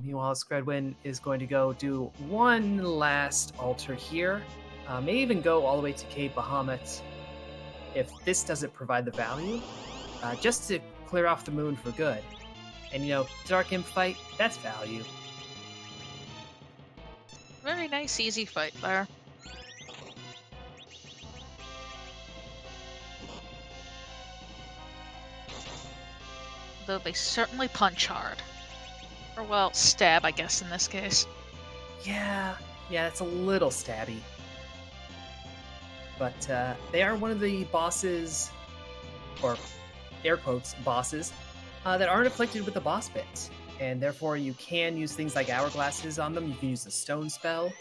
Meanwhile, Scredwin is going to go do one last altar here. May even go all the way to Cave Bahamut if this doesn't provide the value, just to clear off the moon for good. And Dark Imp fight, that's value. Very nice, easy fight there. Though they certainly punch hard. Or, well, stab, I guess, in this case. Yeah, it's a little stabby. But they are one of the bosses, or air quotes, bosses, that aren't afflicted with the boss bit. And therefore you can use things like hourglasses on them, you can use the stone spell,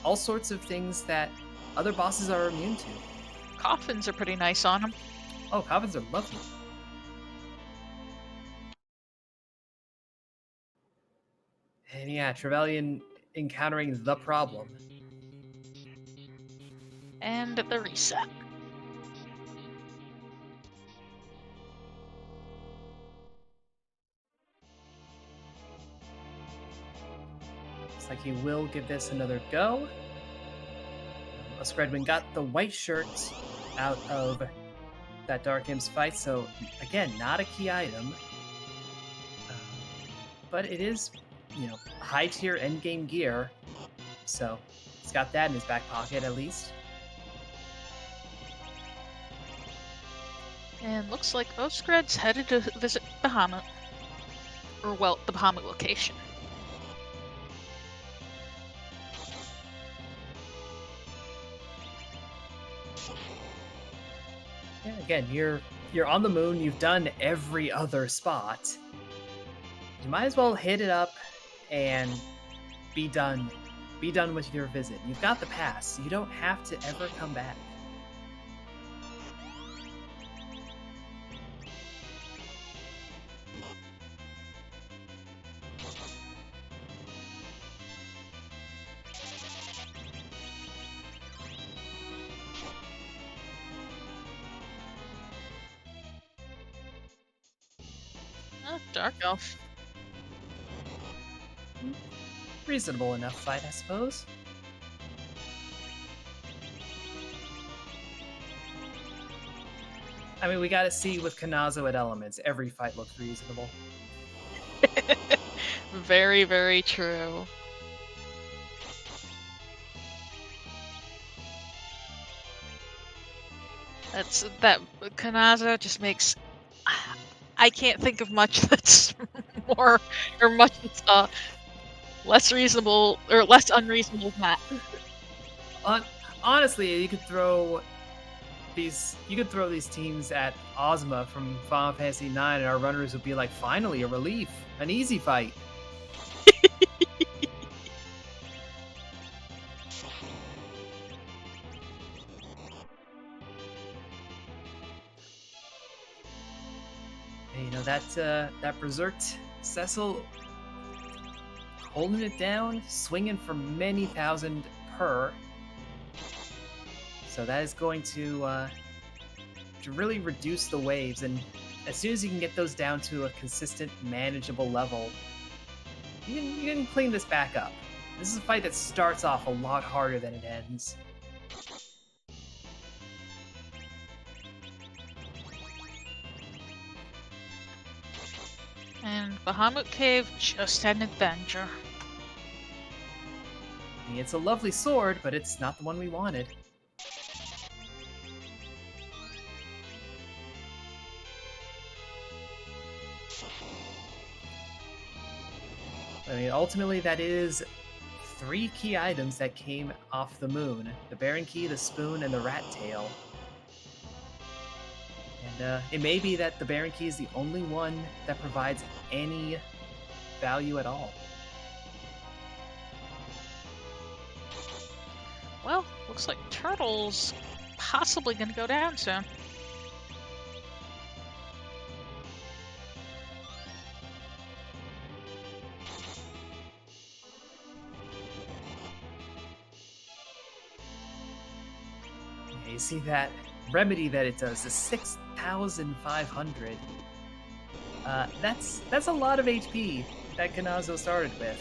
all sorts of things that other bosses are immune to. Coffins are pretty nice on them. Oh, coffins are lovely. And yeah, Trevelyan encountering the problem. And the reset. Looks like he will give this another go. Oscredwin got the white shirt out of that Dark Imp's fight, so again, not a key item. But it is, high tier endgame gear, so He's got that in his back pocket, at least. And looks like Oscred's headed to visit Bahamut. Or, well, the Bahamut location. Yeah, again, you're on the moon. You've done every other spot. You might as well hit it up and be done. Be done with your visit. You've got the pass. You don't have to ever come back. Oh, Dark Elf. Reasonable enough fight, I suppose. I mean, we gotta see with Kanazo at Elements, every fight looks reasonable. Very, very true. That Kanazo just makes... I can't think of much that's more, or much that's less reasonable, or less unreasonable than that. Honestly, you could throw these teams at Ozma from Final Fantasy IX, and our runners would be like, finally, a relief, an easy fight. And, you know, that Berserked Cecil holding it down, swinging for many thousand per. So that is going to really reduce the waves, and as soon as you can get those down to a consistent, manageable level, you can clean this back up. This is a fight that starts off a lot harder than it ends. And Bahamut Cave just had an adventure. I mean, it's a lovely sword, but it's not the one we wanted. I mean, ultimately, that is 3 key items that came off the moon. The Baron Key, the Spoon, and the Rat Tail. And it may be that the Baron Key is the only one that provides any value at all. Well, looks like Turtle's possibly going to go down soon. Yeah, you see that remedy that it does, the 6,500. That's a lot of HP that Kanazo started with,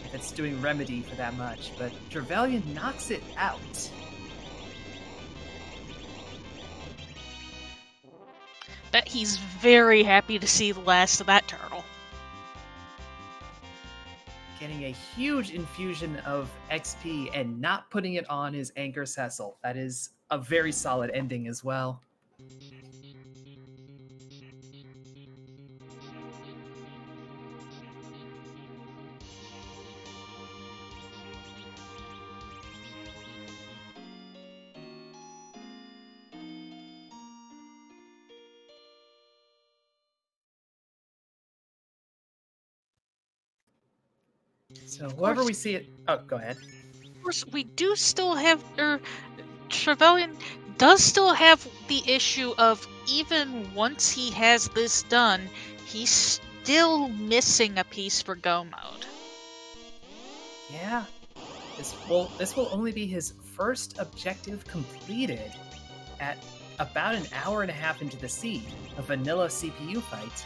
if it's doing remedy for that much, but Trevelyan knocks it out. Bet he's very happy to see the last of that turtle. Getting a huge infusion of XP and not putting it on his Anchor Cecil. That is a very solid ending as well. So whoever we see it... Oh, go ahead. Of course, we do still have... Trevelyan does still have the issue of, even once he has this done, he's still missing a piece for Go mode. Yeah. This will only be his first objective completed at about an hour and a half into the seed, a vanilla CPU fight.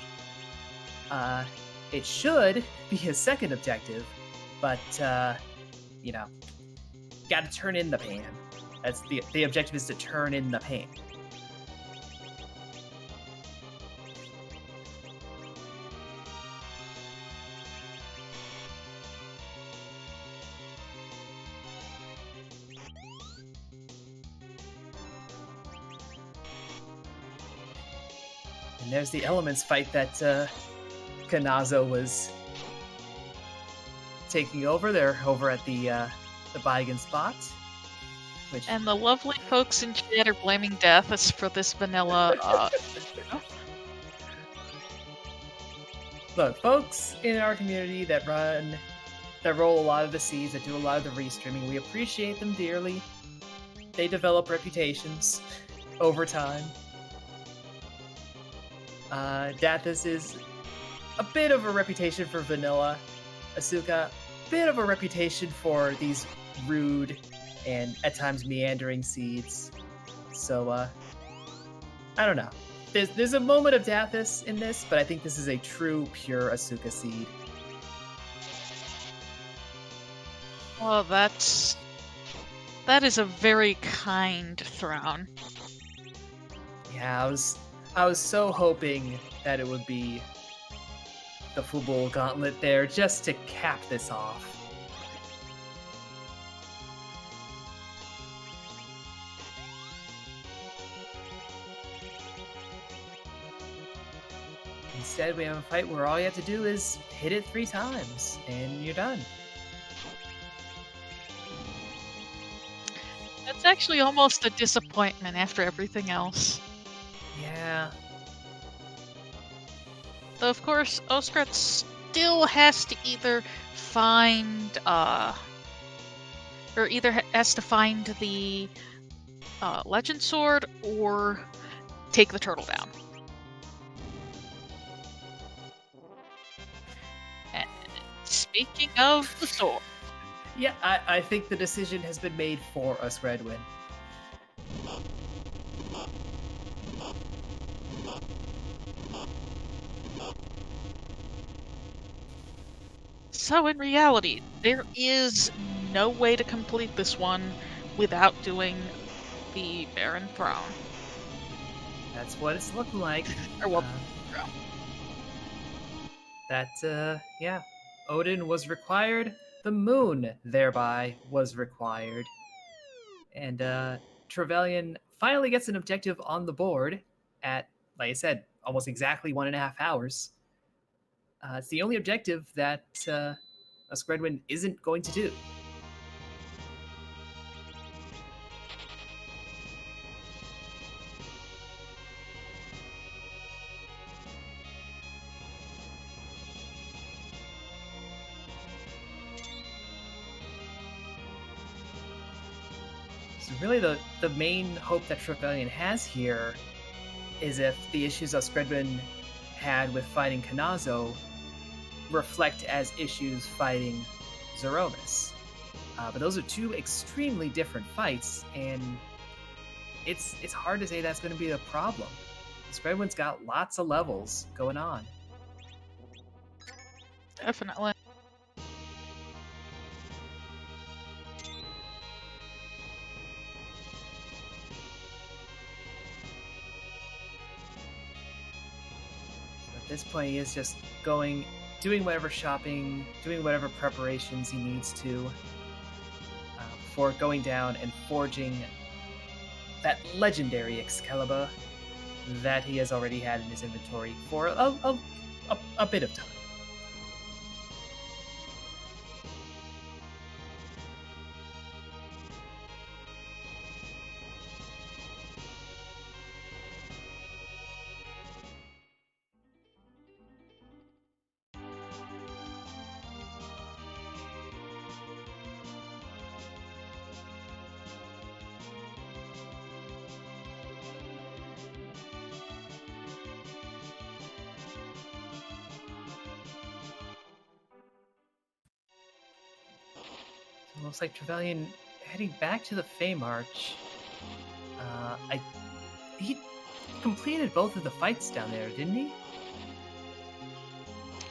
It should be his second objective, but, you know, gotta turn in the pan. That's the objective, is to turn in the pan. And there's the elements fight that Kanazo was taking over. They're over at the Bygone spot. And the lovely folks in chat are blaming Deathus for this vanilla. Look, folks in our community that roll a lot of the seeds, that do a lot of the restreaming, we appreciate them dearly. They develop reputations over time. Dathus is a bit of a reputation for vanilla. Asuka, bit of a reputation for these rude and at times meandering seeds. So, I don't know. There's a moment of Dathus in this, but I think this is a true, pure Asuka seed. Oh, that is a very kind throne. Yeah, I was so hoping that it would be the Fubul Gauntlet there just to cap this off. Instead, we have a fight where all you have to do is hit it 3 times, and you're done. That's actually almost a disappointment after everything else. Yeah. Though, of course, Oscred still has to either find, the Legend Sword or take the turtle down. And speaking of the sword. Yeah, I think the decision has been made for Oscredwin. So in reality, there is no way to complete this one without doing the Baron Throne. That's what it's looking like. Or what? Yeah. Odin was required. The moon, thereby, was required. And Trevelyan finally gets an objective on the board at, like I said, almost exactly 1.5 hours. It's the only objective that Oscredwin isn't going to do. So really the main hope that Trevelyan has here is if the issues Oscredwin had with fighting Kanazo reflect as issues fighting Zeromus. But those are 2 extremely different fights, and it's hard to say that's going to be a problem. Oscredwin's got lots of levels going on. Definitely. At this point, he is just doing whatever shopping, doing whatever preparations he needs to before going down and forging that legendary Excalibur that he has already had in his inventory for a bit of time. It looks like Trevelyan heading back to the Feymarch. He completed both of the fights down there, didn't he?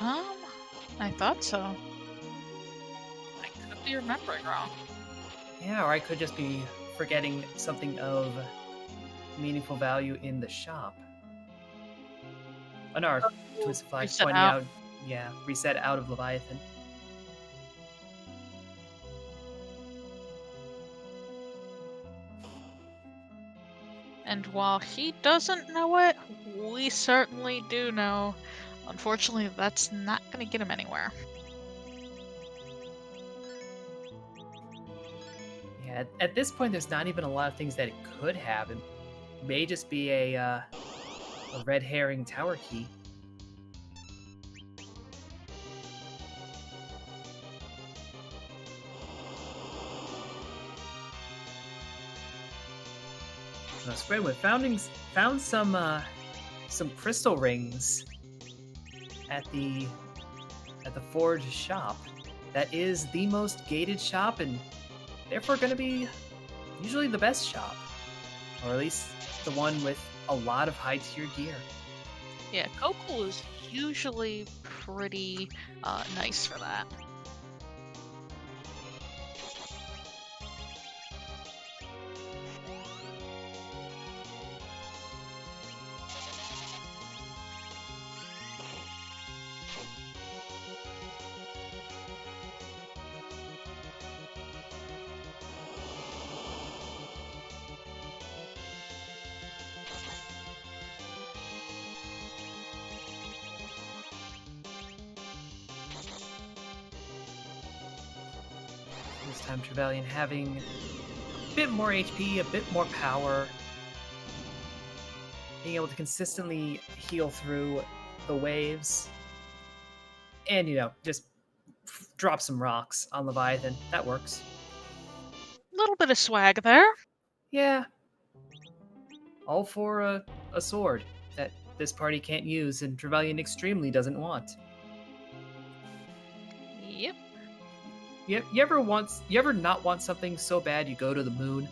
I thought so. I could be remembering wrong. Yeah, or I could just be forgetting something of meaningful value in the shop. Oh no, our Twisted Flag pointing out. Yeah, reset out of Leviathan. And while he doesn't know it, we certainly do know. Unfortunately, that's not going to get him anywhere. Yeah, at this point, there's not even a lot of things that it could have. It may just be a red herring tower key. Oscredwin found some crystal rings at the forge shop. That is the most gated shop and therefore going to be usually the best shop, or at least the one with a lot of high tier gear. Yeah, Coco is usually pretty nice for that. This time Trevelyan having a bit more HP, a bit more power, being able to consistently heal through the waves, and just drop some rocks on Leviathan. That works. A little bit of swag there. Yeah. All for a sword that this party can't use and Trevelyan extremely doesn't want. Yep. You ever not want something so bad you go to the moon?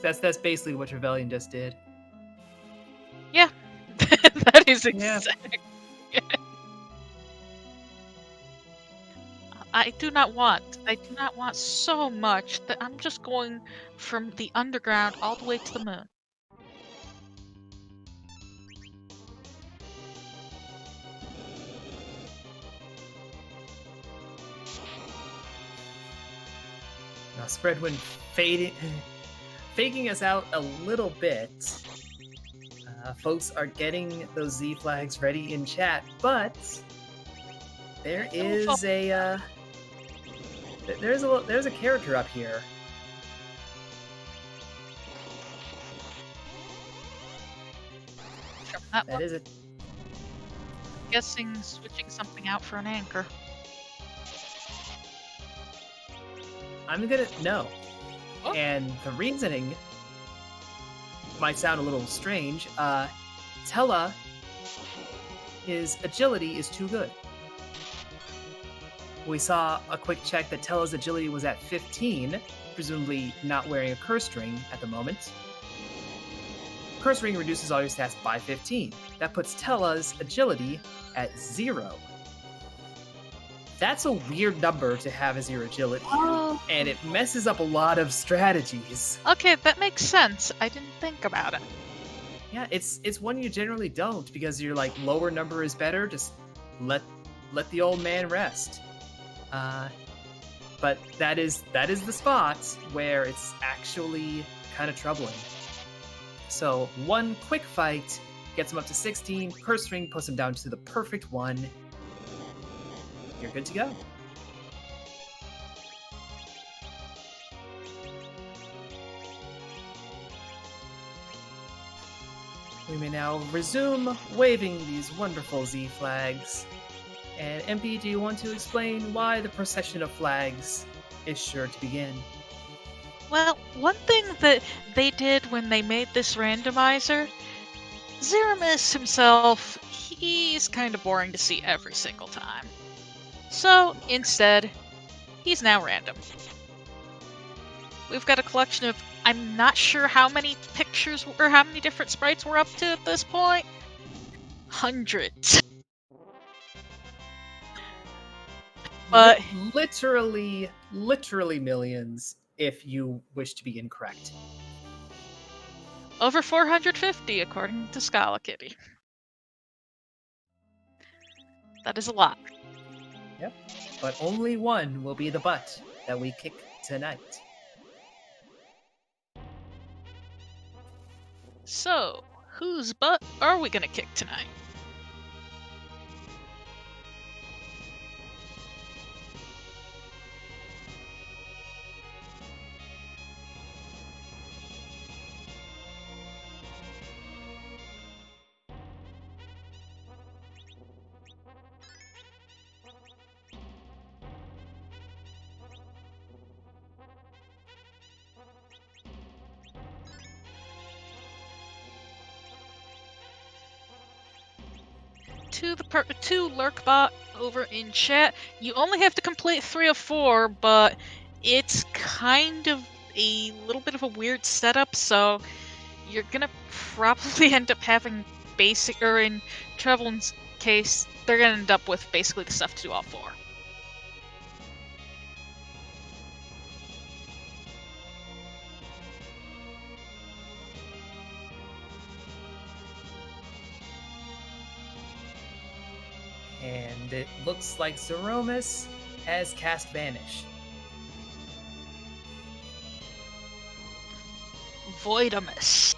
That's basically what Trevelyan just did. Yeah. That is exact. Yeah. I do not want so much that I'm just going from the underground all the way to the moon. Now Oscredwin faking us out a little bit. Folks are getting those Z flags ready in chat, but there is there's a character up here. That is it. Guessing switching something out for an anchor. I'm gonna no. Oh. And the reasoning might sound a little strange. Tella, his agility is too good. We saw a quick check that Tella's agility was at 15, presumably not wearing a curse ring at the moment. Curse ring reduces all your stats by 15. That puts Tella's agility at 0. That's a weird number to have as your agility, and it messes up a lot of strategies. Okay, that makes sense. I didn't think about it. Yeah, it's one you generally don't, because you're like, lower number is better, just let the old man rest. But that is the spot where it's actually kind of troubling. So one quick fight gets him up to 16, curse ring puts him down to the perfect 1. You're good to go. We may now resume waving these wonderful Z flags. And MP, do you want to explain why the procession of flags is sure to begin? Well, one thing that they did when they made this randomizer, Threemus himself, he's kind of boring to see every single time. So, instead, he's now random. We've got a collection of, I'm not sure how many pictures or how many different sprites we're up to at this point. Hundreds. But literally millions, if you wish to be incorrect. Over 450, according to Scala Kitty. That is a lot. Yep, but only one will be the butt that we kick tonight. So, whose butt are we gonna kick tonight? To Lurkbot over in chat, you only have to complete 3 of 4, but it's kind of a little bit of a weird setup, so you're gonna probably end up having basic, or in Trevelyan's case, they're gonna end up with basically the stuff to do all 4. And it looks like Zeromus has cast Vanish. Voidamus.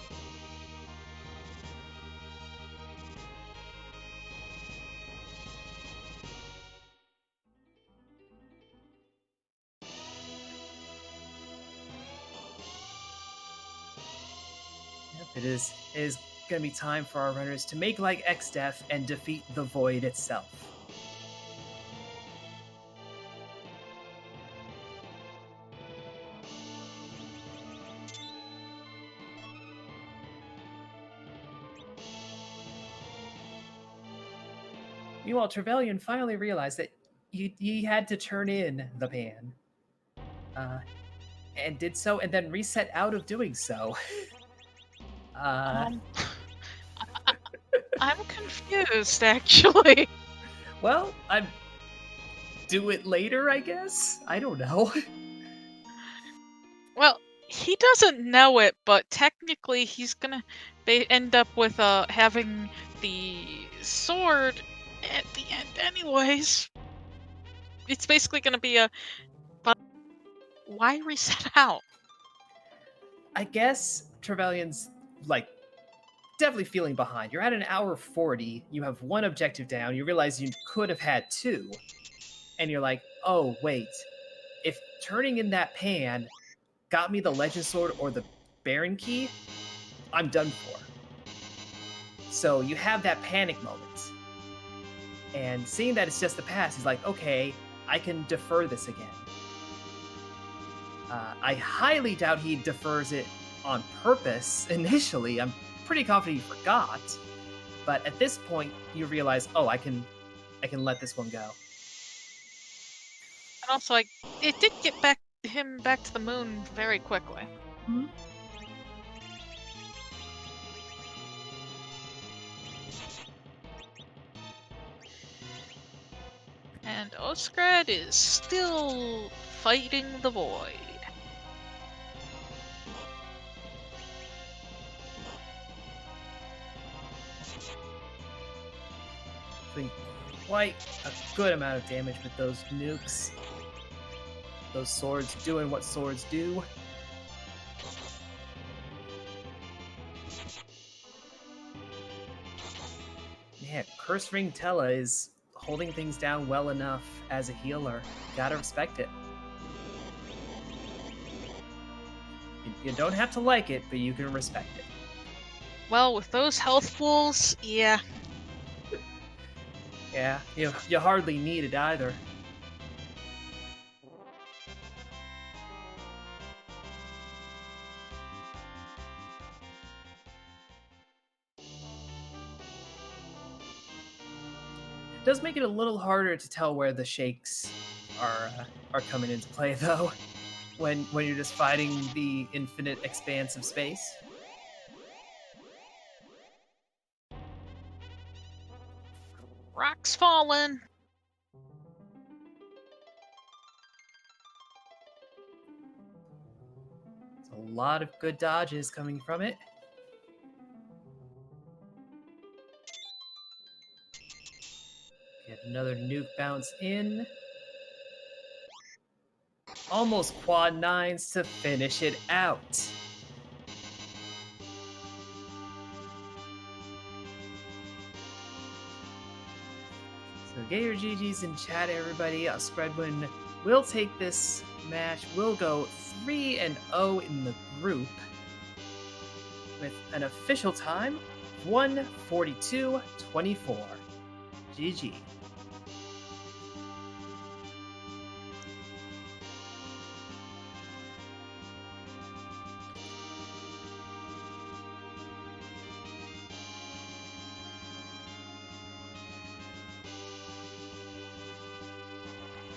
Yep, it is going to be time for our runners to make like X-Def and defeat the Void itself. Meanwhile, Trevelyan finally realized that he had to turn in the pan. And did so, and then reset out of doing so. I'm confused, actually. Well, I'm do it later, I guess. I don't know. Well, he doesn't know it, but technically he's gonna end up with having the sword at the end anyways. It's basically gonna be a... But why reset out? I guess Trevelyan's like definitely feeling behind. You're at an hour 40, you have one objective down, you realize you could have had 2, and you're like, oh wait, if turning in that pan got me the Legend Sword or the Baron Key, I'm done for. So you have that panic moment. And seeing that it's just the past, he's like, okay, I can defer this again. I highly doubt he defers it on purpose initially. I'm pretty confident he forgot. But at this point, you realize, oh, I can let this one go. And also, it did get him back to the moon very quickly. Mm-hmm. And Oscred is still fighting the void. Doing quite a good amount of damage with those nukes. Those swords doing what swords do. Yeah, Curse Ring Tella is holding things down well enough as a healer. Gotta respect it. You don't have to like it, but you can respect it. Well, with those health pools, yeah. Yeah, you hardly need it either. It does make it a little harder to tell where the shakes are coming into play, though, when you're just fighting the infinite expanse of space. Rocks falling. A lot of good dodges coming from it. Get another nuke bounce in. Almost quad 9s to finish it out. So get your GGs in chat, everybody. Oscredwin will take this match. We'll go 3-0 in the group with an official time of 1:42:24. GG.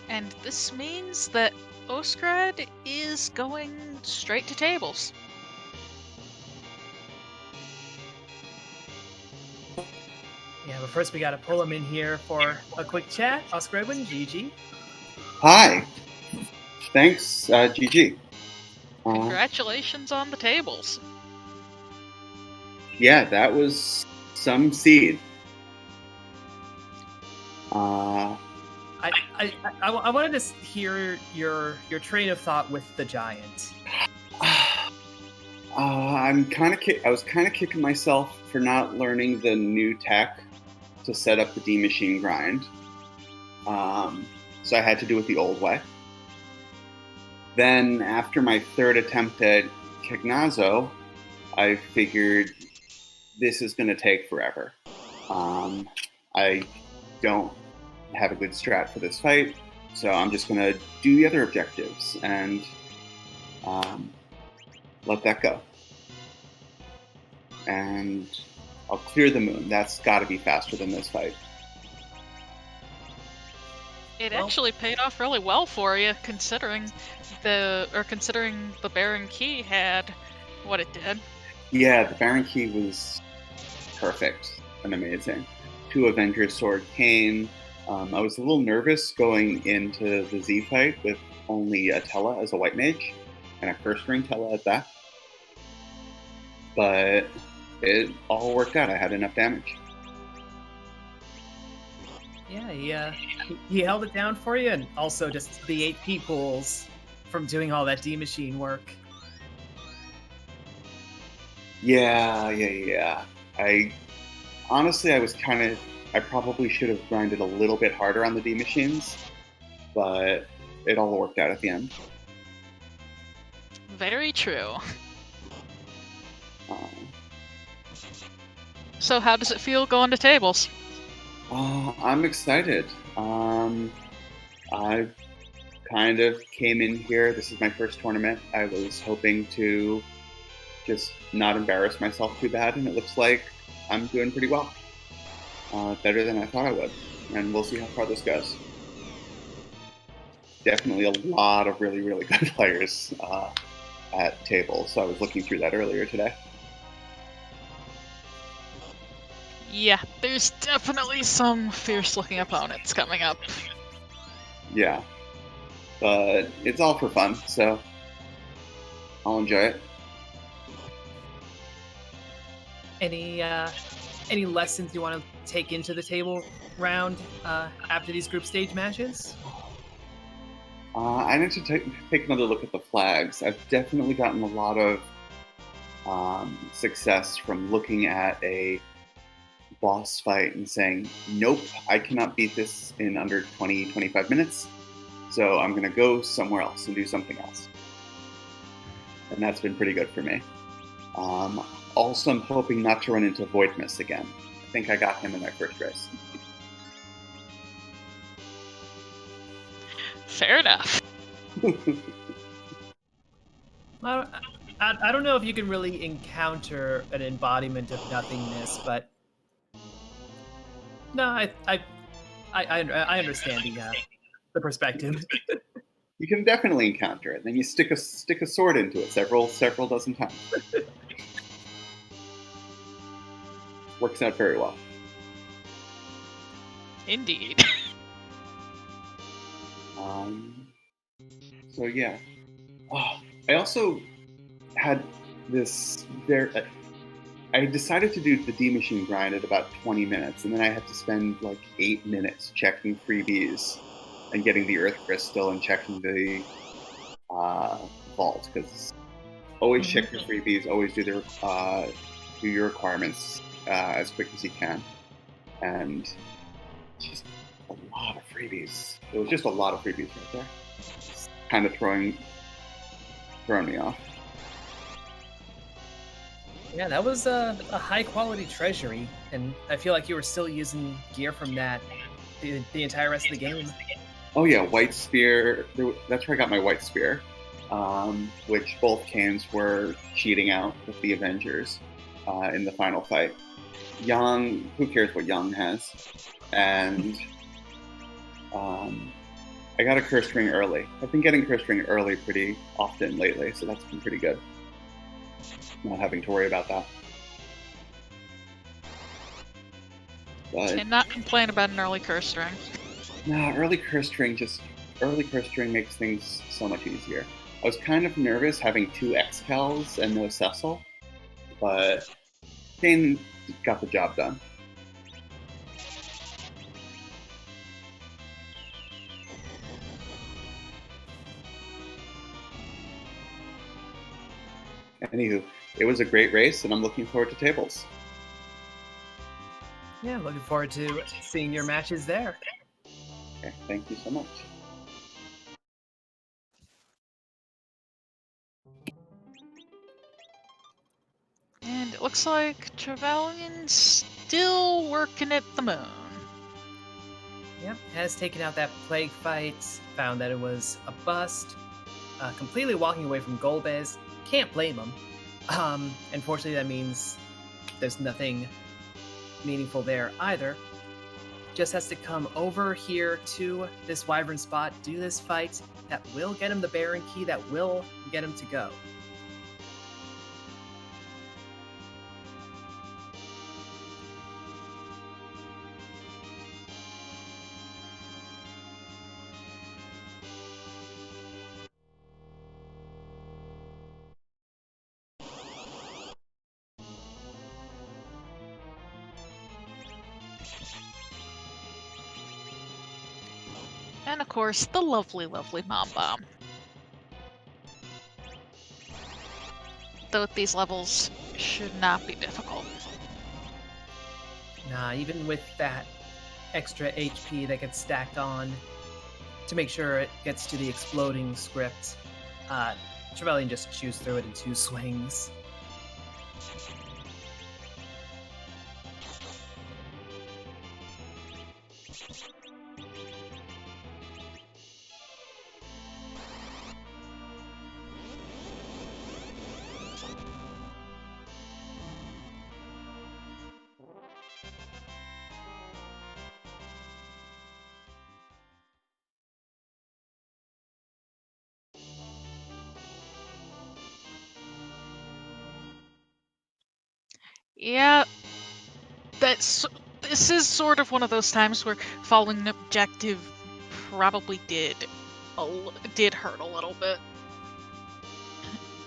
And this means that Oscred is going straight to tables. Yeah, but first we gotta pull him in here for a quick chat. Oscredwin, GG. Hi. Thanks, GG. Congratulations on the tables. Yeah, that was some seed. I wanted to hear your train of thought with the giant. I was kind of kicking myself for not learning the new tech to set up the D machine grind. So I had to do it the old way. Then after my third attempt at Kignazo, I figured this is going to take forever. I don't have a good strat for this fight, so I'm just going to do the other objectives and let that go. And I'll clear the moon. That's got to be faster than this fight. It actually paid off really well for you, considering the Baron Key had what it did. Yeah, the Baron Key was perfect and amazing. 2 Avengers Sword Cane. I was a little nervous going into the Z fight with only Tella as a white mage, and a Curse Ring Tella at that. But it all worked out. I had enough damage. Yeah, he held it down for you, and also just the 8 pools from doing all that D machine work. Yeah. I probably should have grinded a little bit harder on the D machines, but it all worked out at the end. Very true. So how does it feel going to tables? I'm excited. I kind of came in here. This is my first tournament. I was hoping to just not embarrass myself too bad, and it looks like I'm doing pretty well. Better than I thought I would. And we'll see how far this goes. Definitely a lot of really, really good players at tables, so I was looking through that earlier today. Yeah, there's definitely some fierce-looking opponents coming up. Yeah. But it's all for fun, so I'll enjoy it. Any lessons you want to take into the table round after these group stage matches? I need to take another look at the flags. I've definitely gotten a lot of success from looking at a boss fight and saying, nope, I cannot beat this in under 20-25 minutes, so I'm going to go somewhere else and do something else. And that's been pretty good for me. Also, I'm hoping not to run into Voidmus again. I think I got him in my first race. Fair enough. I don't know if you can really encounter an embodiment of nothingness, but no, I understand the perspective. You can definitely encounter it. Then you stick a sword into it several dozen times. Works out very well. Indeed. So yeah. I also had this there. I decided to do the D machine grind at about 20 minutes, and then I had to spend like 8 minutes checking freebies and getting the Earth Crystal and checking the vault, because always check your freebies, always do your requirements as quick as you can, and just a lot of freebies. It was just a lot of freebies right there. It's kind of throwing me off. Yeah, that was a high quality treasury, and I feel like you were still using gear from that the entire rest of the game. Oh yeah, White Spear. That's where I got my White Spear, which both Canes were cheating out with the Avengers in the final fight. Yang, who cares what Yang has? And I got a Curse Ring early. I've been getting Curse Ring early pretty often lately, so that's been pretty good. Not having to worry about that. But Cannot complain about an early curse string. nah, early curse string makes things so much easier. I was kind of nervous having 2 Excals and no Cecil, but Kane got the job done. Anywho, it was a great race, and I'm looking forward to tables. Yeah, looking forward to seeing your matches there. Okay, thank you so much. And it looks like Trevelyan's still working at the moon. Yep, has taken out that plague fight, found that it was a bust, completely walking away from Golbez. Can't blame him. Unfortunately, that means there's nothing meaningful there either. Just has to come over here to this Wyvern spot, do this fight that will get him the Baron Key, that will get him to go. And of course, the lovely, lovely Mom Bomb. Though at these levels, should not be difficult. Nah, even with that extra HP that gets stacked on to make sure it gets to the exploding script, Trevelyan just chews through it in 2 swings. Yeah, this is sort of one of those times where following an objective probably did hurt a little bit.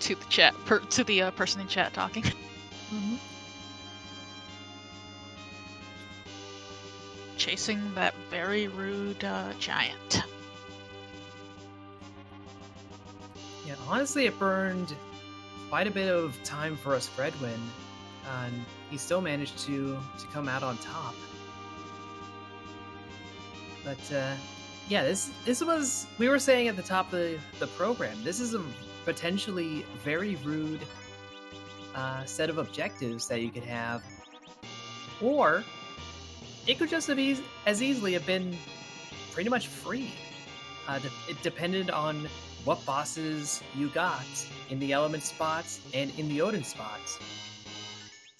To the chat, to the person in chat talking. Mm-hmm. Chasing that very rude giant. Yeah, honestly, it burned quite a bit of time for Oscredwin, and he still managed to come out on top. But yeah, this was, we were saying at the top of the program, this is a potentially very rude set of objectives that you could have, or it could just have as easily have been pretty much free. It depended on what bosses you got in the element spots and in the Odin spots.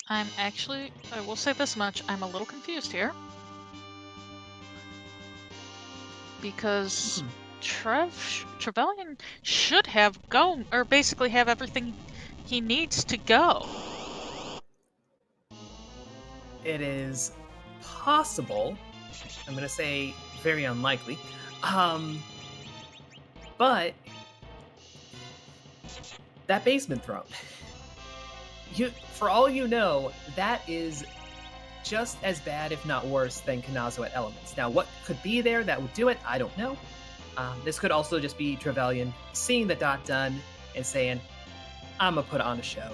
I'm actually, I will say this much, I'm a little confused here. Because Trevelyan should have basically have everything he needs to go. It is possible. I'm gonna say very unlikely. But that basement throne, for all you know, that is just as bad, if not worse, than Kanazo at Elements. Now, what could be there that would do it, I don't know. This could also just be Trevelyan seeing the dot done and saying, I'm gonna put on a show.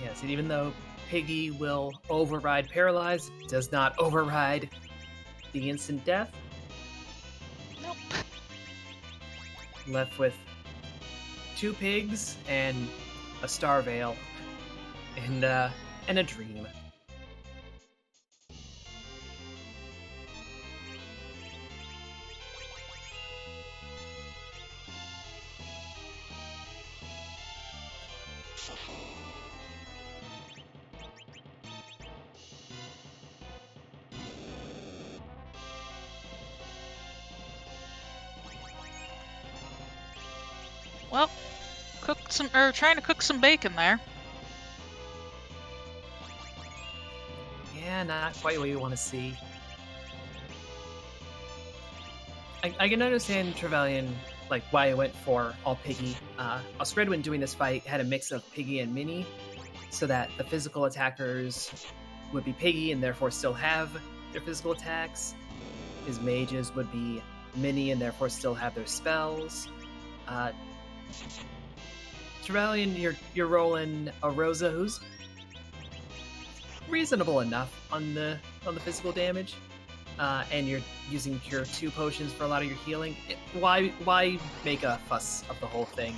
yes. And even though Piggy will override Paralyze, it does not override the instant death. Nope. Left with 2 pigs and a Star Veil and a dream. Well, trying to cook some bacon there. Yeah, not quite what you want to see. I can understand Trevelyan, like why it went for all Piggy. Oscredwin doing this fight had a mix of Piggy and Mini, so that the physical attackers would be Piggy and therefore still have their physical attacks. His mages would be Mini and therefore still have their spells. Trevelyan, you're rolling a Rosa who's reasonable enough on the physical damage, and you're using Cure 2 potions for a lot of your healing. Why make a fuss of the whole thing?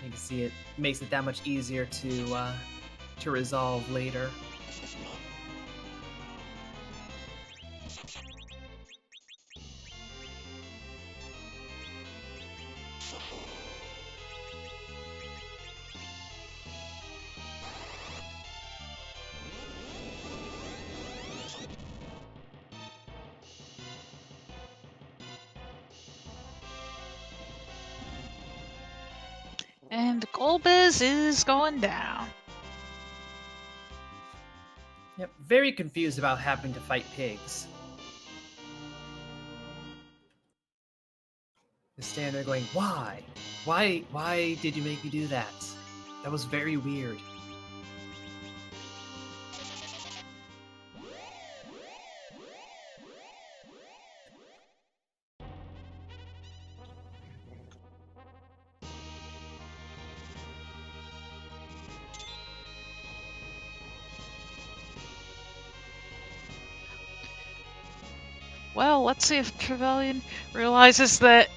You can see it makes it that much easier to resolve later. And Golbez is going down. Yep, very confused about having to fight pigs. The stand there going, why? Why did you make me do that? That was very weird. Well, let's see if Trevelyan realizes that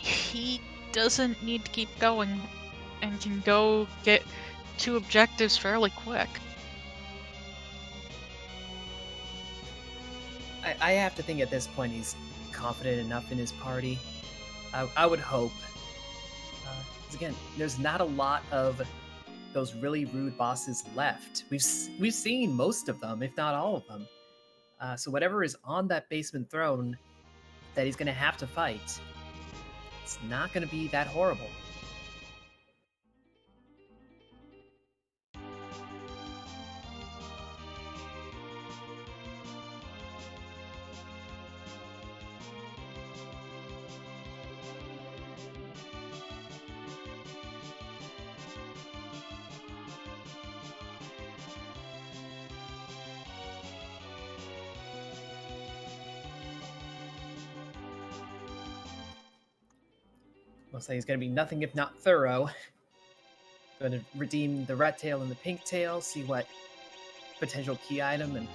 he doesn't need to keep going and can go get 2 objectives fairly quick. I have to think at this point he's confident enough in his party. I would hope. 'Cause again, there's not a lot of those really rude bosses left. We've seen most of them, if not all of them. So whatever is on that basement throne that he's going to have to fight, it's not going to be that horrible. Looks like he's going to be nothing if not thorough. Going to redeem the rat tail and the pink tail, see what potential key item and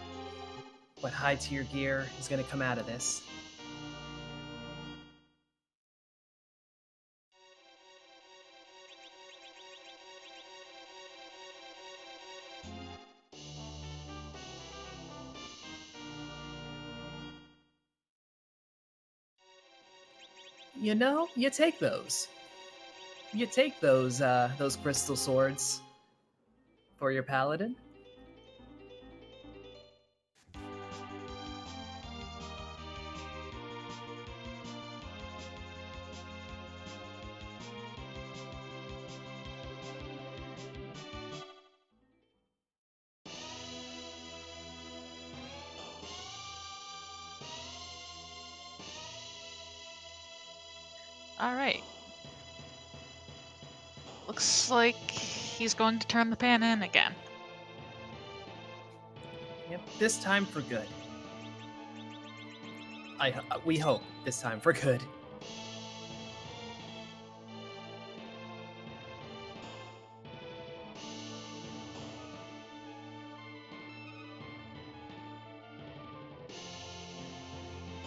what high tier gear is going to come out of this. You know, you take those. You take those crystal swords for your paladin. Alright. Looks like he's going to turn the pan in again. Yep, this time for good. We hope this time for good.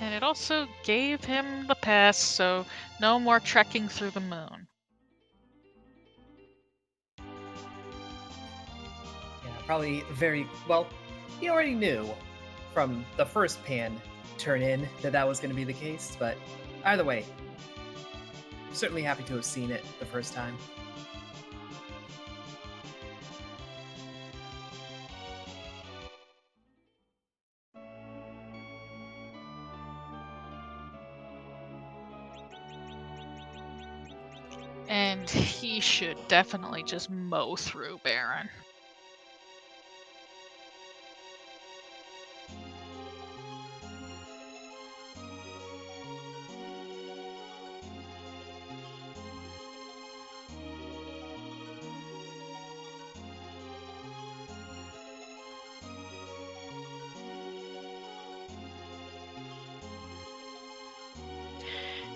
And it also gave him the pass, so no more trekking through the moon. Yeah, probably very well. He already knew from the first pan turn in that was going to be the case, but either way, certainly happy to have seen it the first time. And he should definitely just mow through Baron.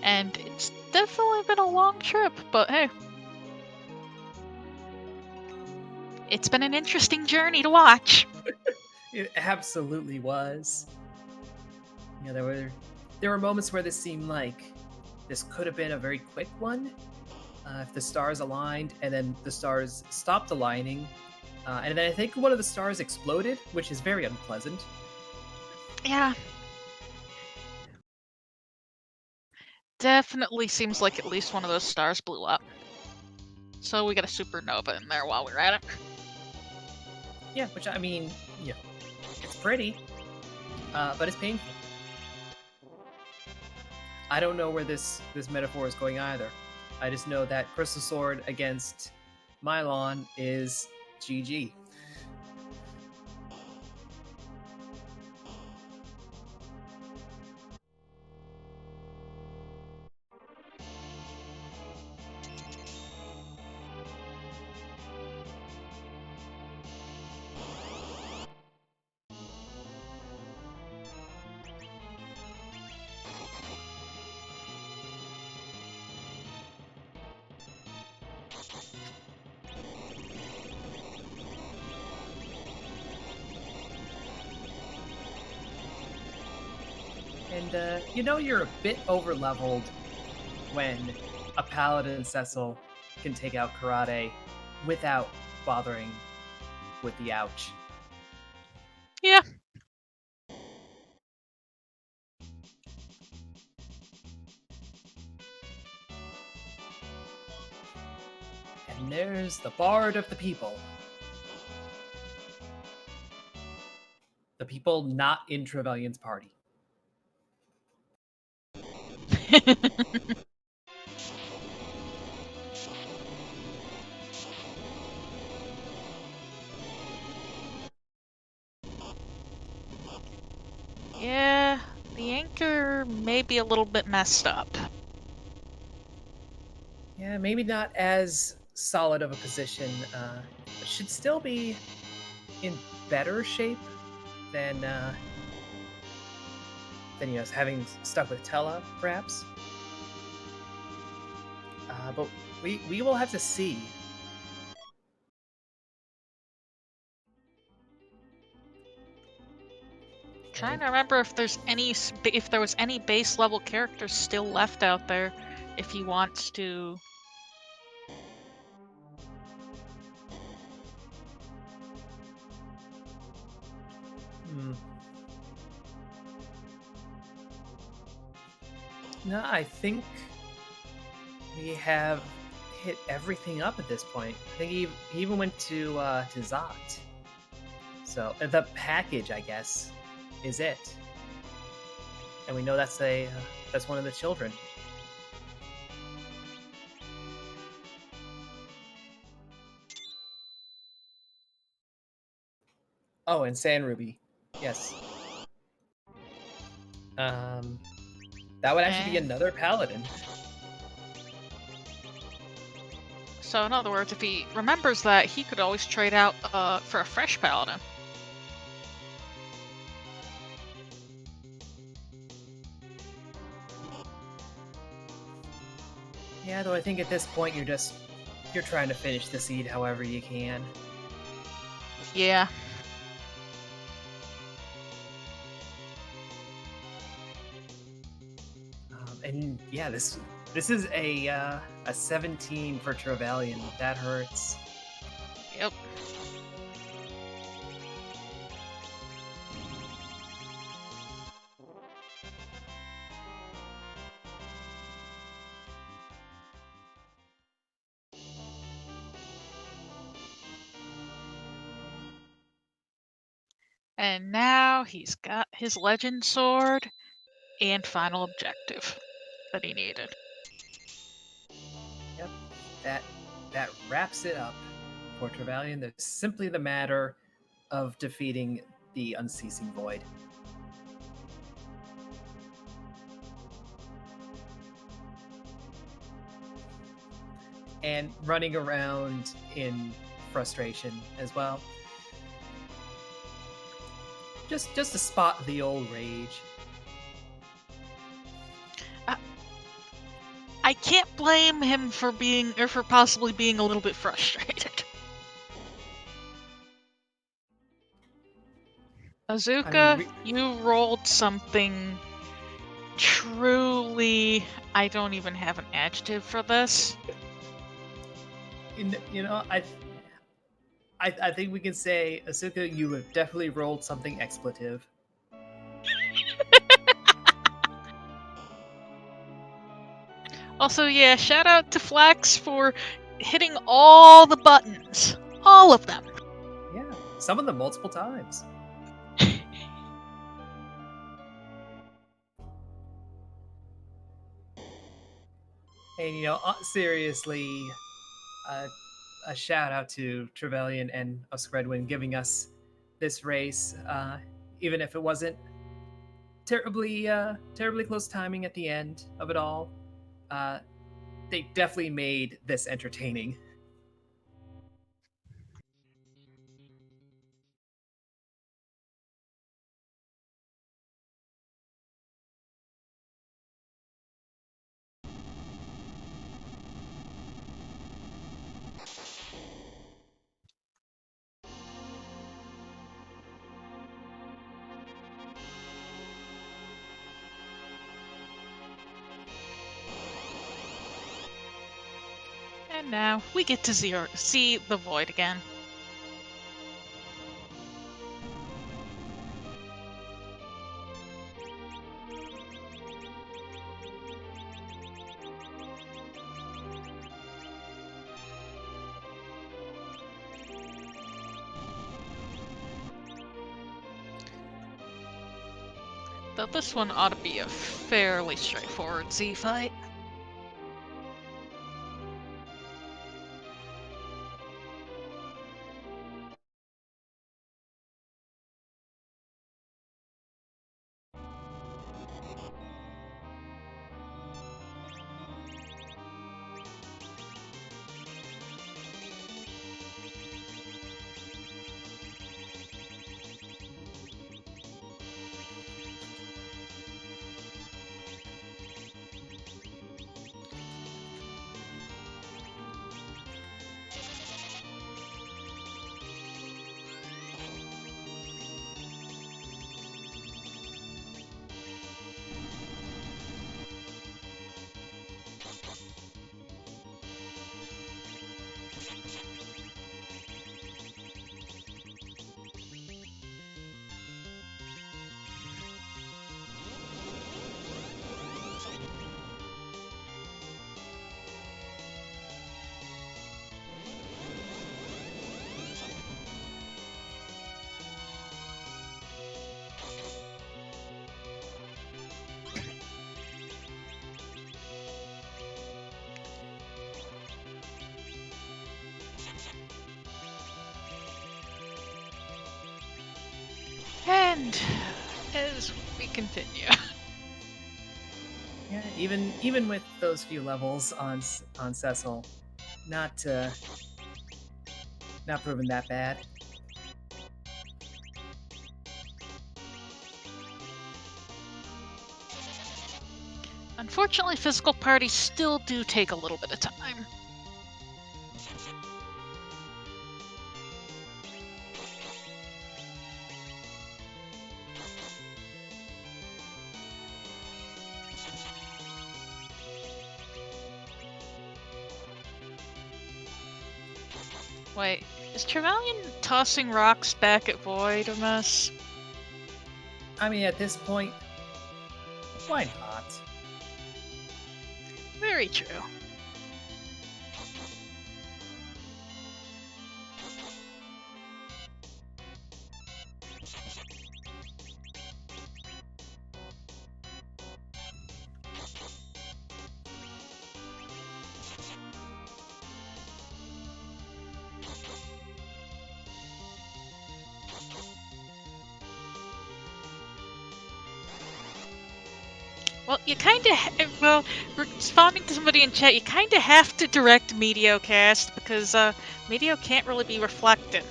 And it's definitely been a long trip, but hey. It's been an interesting journey to watch. It absolutely was. You know, there were moments where this seemed like this could have been a very quick one if the stars aligned, and then the stars stopped aligning, and then I think one of the stars exploded, which is very unpleasant. Yeah. Definitely seems like at least one of those stars blew up. So we got a supernova in there while we're at it. Yeah, which I mean, yeah, it's pretty, but it's painful. I don't know where this metaphor is going either. I just know that Crystal Sword against Mylon is GG. And you know you're a bit over-leveled when a Paladin Cecil can take out Karate without bothering with the ouch. Yeah. And there's the Bard of the People. The people not in Trevelyan's party. Yeah, the anchor may be a little bit messed up. Yeah, maybe not as solid of a position, but should still be in better shape than having stuck with Tella, perhaps. But we will have to see. Trying to remember if there was any base level characters still left out there, if he wants to. No, I think we have hit everything up at this point. I think he even went to Zot. So the package, I guess, is it, and we know that's one of the children. Oh, and Sand Ruby, yes. That would actually be another paladin. So in other words, if he remembers that, he could always trade out for a fresh paladin. Yeah, though I think at this point you're trying to finish the seed however you can. Yeah. And yeah, this is a 17 for Trevelyan. That hurts. Yep. And now he's got his legend sword and final objective that he needed. Yep, that wraps it up for Trevelyan. There's simply the matter of defeating the Unceasing Void. And running around in frustration as well. Just to spot the old rage. I can't blame him for possibly being a little bit frustrated. Azuka, you rolled something truly... I don't even have an adjective for this. You know, I think we can say, Asuka, you have definitely rolled something expletive. Also, yeah, shout out to Flax for hitting all the buttons. All of them. Yeah, some of them multiple times. And, you know, seriously, a shout out to Trevelyan and Oscredwin giving us this race, even if it wasn't terribly close timing at the end of it all. They definitely made this entertaining. And now we get to see the Void again. Though this one ought to be a fairly straightforward Z fight. And as we continue. Yeah, even with those few levels on Cecil, not proving that bad. Unfortunately, physical parties still do take a little bit of time. Wait, is Trevelyan tossing rocks back at Void a mess? I mean, at this point, why not? Very true. Well, you kind of, responding to somebody in chat, you kind of have to direct Mediocast because Medio can't really be reflected.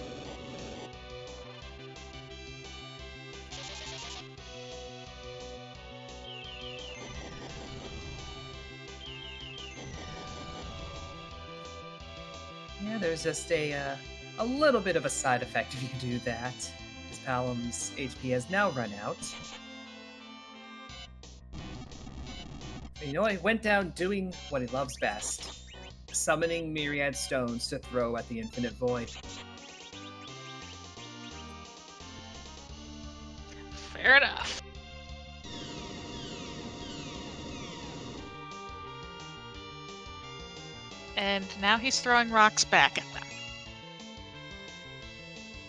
Yeah, there's just a little bit of a side effect if you do that. His Palom's HP has now run out. You know, he went down doing what he loves best, summoning myriad stones to throw at the infinite void. Fair enough. And now he's throwing rocks back at them.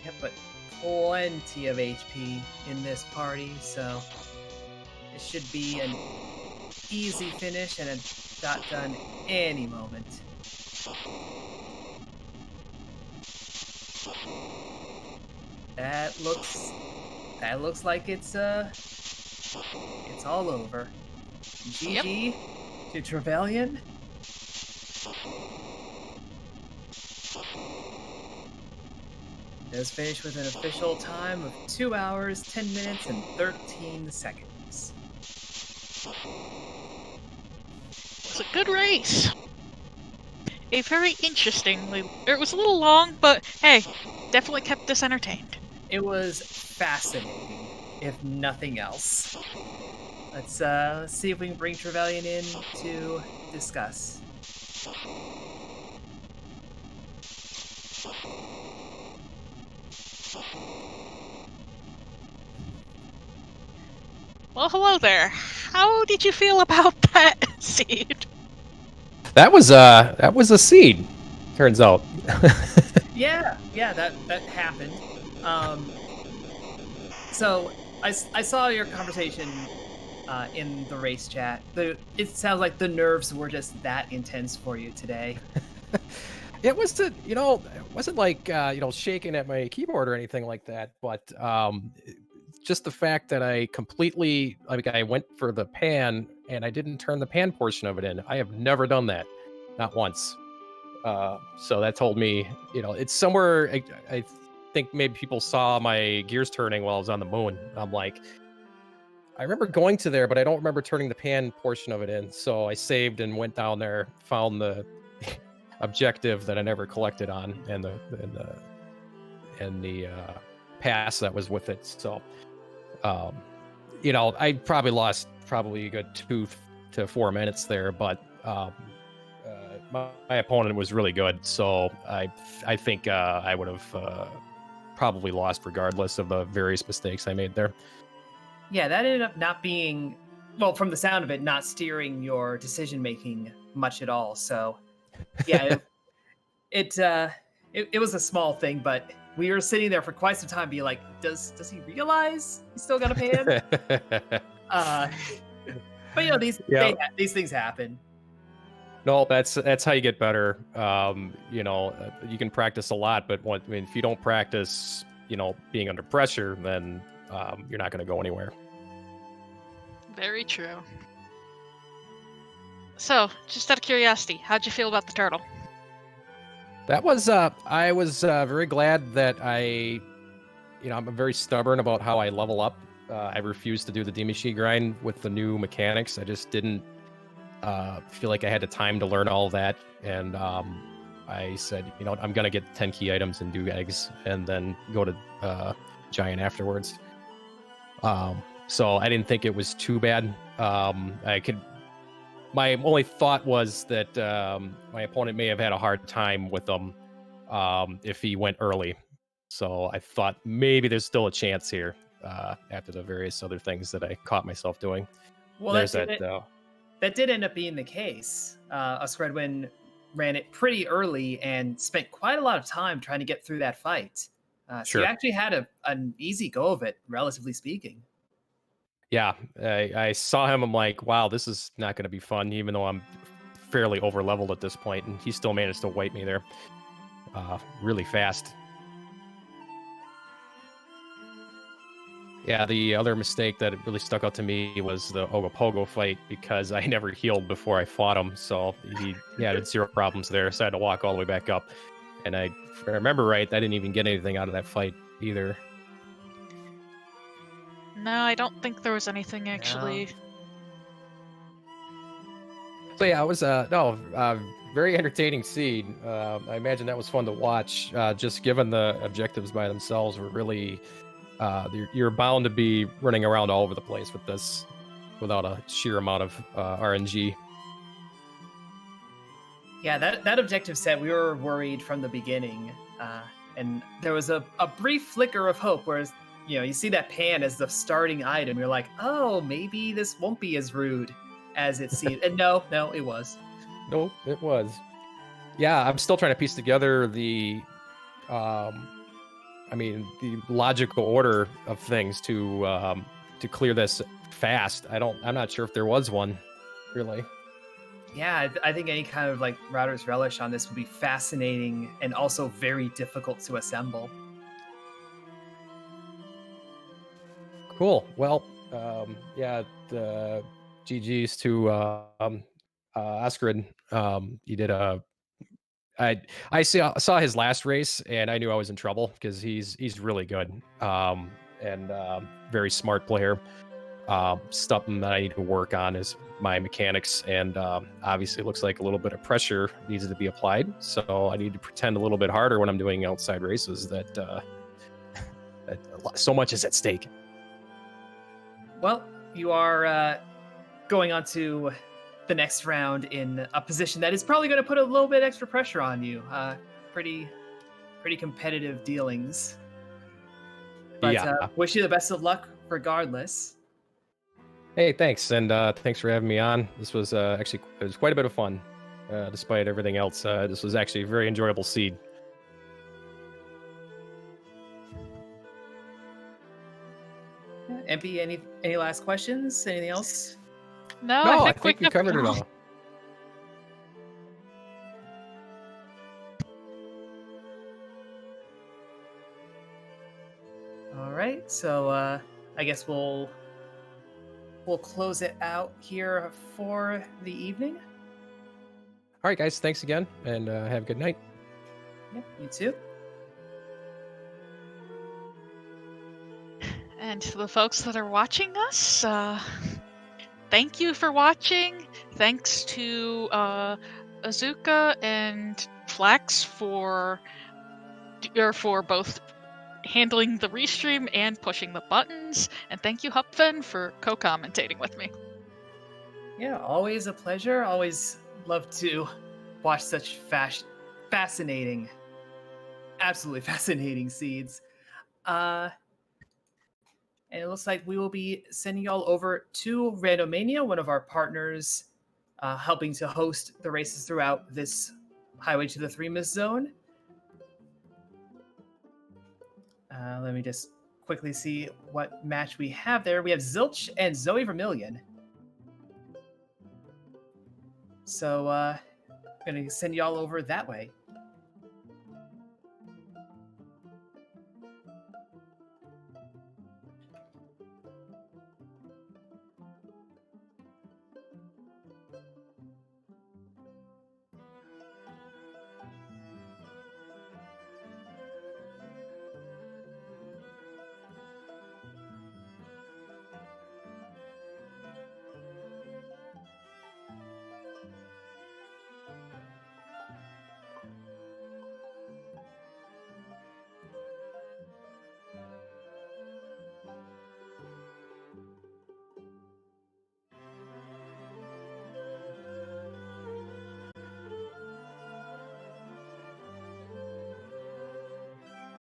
Yep, but plenty of HP in this party, so it should be an easy finish and a dot done any moment. That looks like it's all over. GG to Trevelyan. Does finish with an official time of 2 hours, 10 minutes, and 13 seconds. It was a good race. A very interestingly, it was a little long, but hey, definitely kept us entertained. It was fascinating, if nothing else. Let's see if we can bring Trevelyan in to discuss. Well, hello there. How did you feel about that seed? That was a seed. Turns out. Yeah, that happened. So I saw your conversation in the race chat. It sounds like the nerves were just that intense for you today. It wasn't, it wasn't like shaking at my keyboard or anything like that, but just the fact that I went for the pan and I didn't turn the pan portion of it in. I have never done that, not once. So that told me, it's somewhere. I think maybe people saw my gears turning while I was on the moon. I'm like, I remember going to there, but I don't remember turning the pan portion of it in. So I saved and went down there, found the objective that I never collected on, and the pass that was with it. So, I probably lost a good 2 to 4 minutes there, but my opponent was really good. So I think I would have probably lost regardless of the various mistakes I made there. Yeah, that ended up not being, well, from the sound of it, not steering your decision making much at all. So, yeah, it was a small thing, but we were sitting there for quite some time, being like, does he realize he's still got a pan? But these things happen. No, that's how you get better. You can practice a lot, but if you don't practice, being under pressure, then you're not going to go anywhere. Very true. So, just out of curiosity, how'd you feel about the turtle? That was, I was very glad that I'm very stubborn about how I level up. I refused to do the D-Machine grind with the new mechanics. I just didn't feel like I had the time to learn all that. And I said, I'm going to get 10 key items and do eggs and then go to Giant afterwards. So I didn't think it was too bad. My only thought was that my opponent may have had a hard time with them if he went early. So I thought maybe there's still a chance here after the various other things that I caught myself doing. Well, There's that did end up being the case. Oscredwin ran it pretty early and spent quite a lot of time trying to get through that fight. So Sure. you actually had an easy go of it, relatively speaking. Yeah, I saw him. I'm like, wow, this is not going to be fun, even though I'm fairly over leveled at this point, and he still managed to wipe me there really fast. Yeah, the other mistake that really stuck out to me was the Ogopogo fight because I never healed before I fought him, so he had zero problems there, so I had to walk all the way back up. And if I remember right, I didn't even get anything out of that fight either. No, I don't think there was anything actually. So yeah, it was very entertaining scene. I imagine that was fun to watch. Just given the objectives by themselves were really, you're bound to be running around all over the place with this, without a sheer amount of RNG. Yeah, that objective set, we were worried from the beginning, and there was a brief flicker of hope where, you see that pan as the starting item. You're like, oh, maybe this won't be as rude as it seemed. And no, it was. Nope, it was. Yeah, I'm still trying to piece together the logical order of things to clear this fast. I'm not sure if there was one, really. Yeah, I think any kind of router's relish on this would be fascinating and also very difficult to assemble. Cool. Well, GG's to Oscredwin. He did I saw his last race and I knew I was in trouble because he's really good and very smart player. Something that I need to work on is my mechanics, and obviously it looks like a little bit of pressure needs to be applied. So I need to pretend a little bit harder when I'm doing outside races that so much is at stake. Well, you are going on to the next round in a position that is probably going to put a little bit extra pressure on you. Pretty competitive dealings. But Yeah. Wish you the best of luck regardless. Hey, thanks, and thanks for having me on. This was it was quite a bit of fun, despite everything else. This was actually a very enjoyable seed. MP, any last questions? Anything else? No, I think we covered it all. All right, so I guess we'll close it out here for the evening. All right, guys, thanks again, and have a good night. Yep, you too. And to the folks that are watching us, thank you for watching. Thanks to Azuka and Flex for both handling the restream and pushing the buttons. And thank you, Hupfen, for co-commentating with me. Yeah, always a pleasure. Always love to watch such fascinating, absolutely fascinating seeds. And it looks like we will be sending y'all over to Randomania, one of our partners helping to host the races throughout this Highway to the Threemus zone. Let me just quickly see what match we have there. We have Zilch and Zoe Vermillion. So I'm going to send y'all over that way.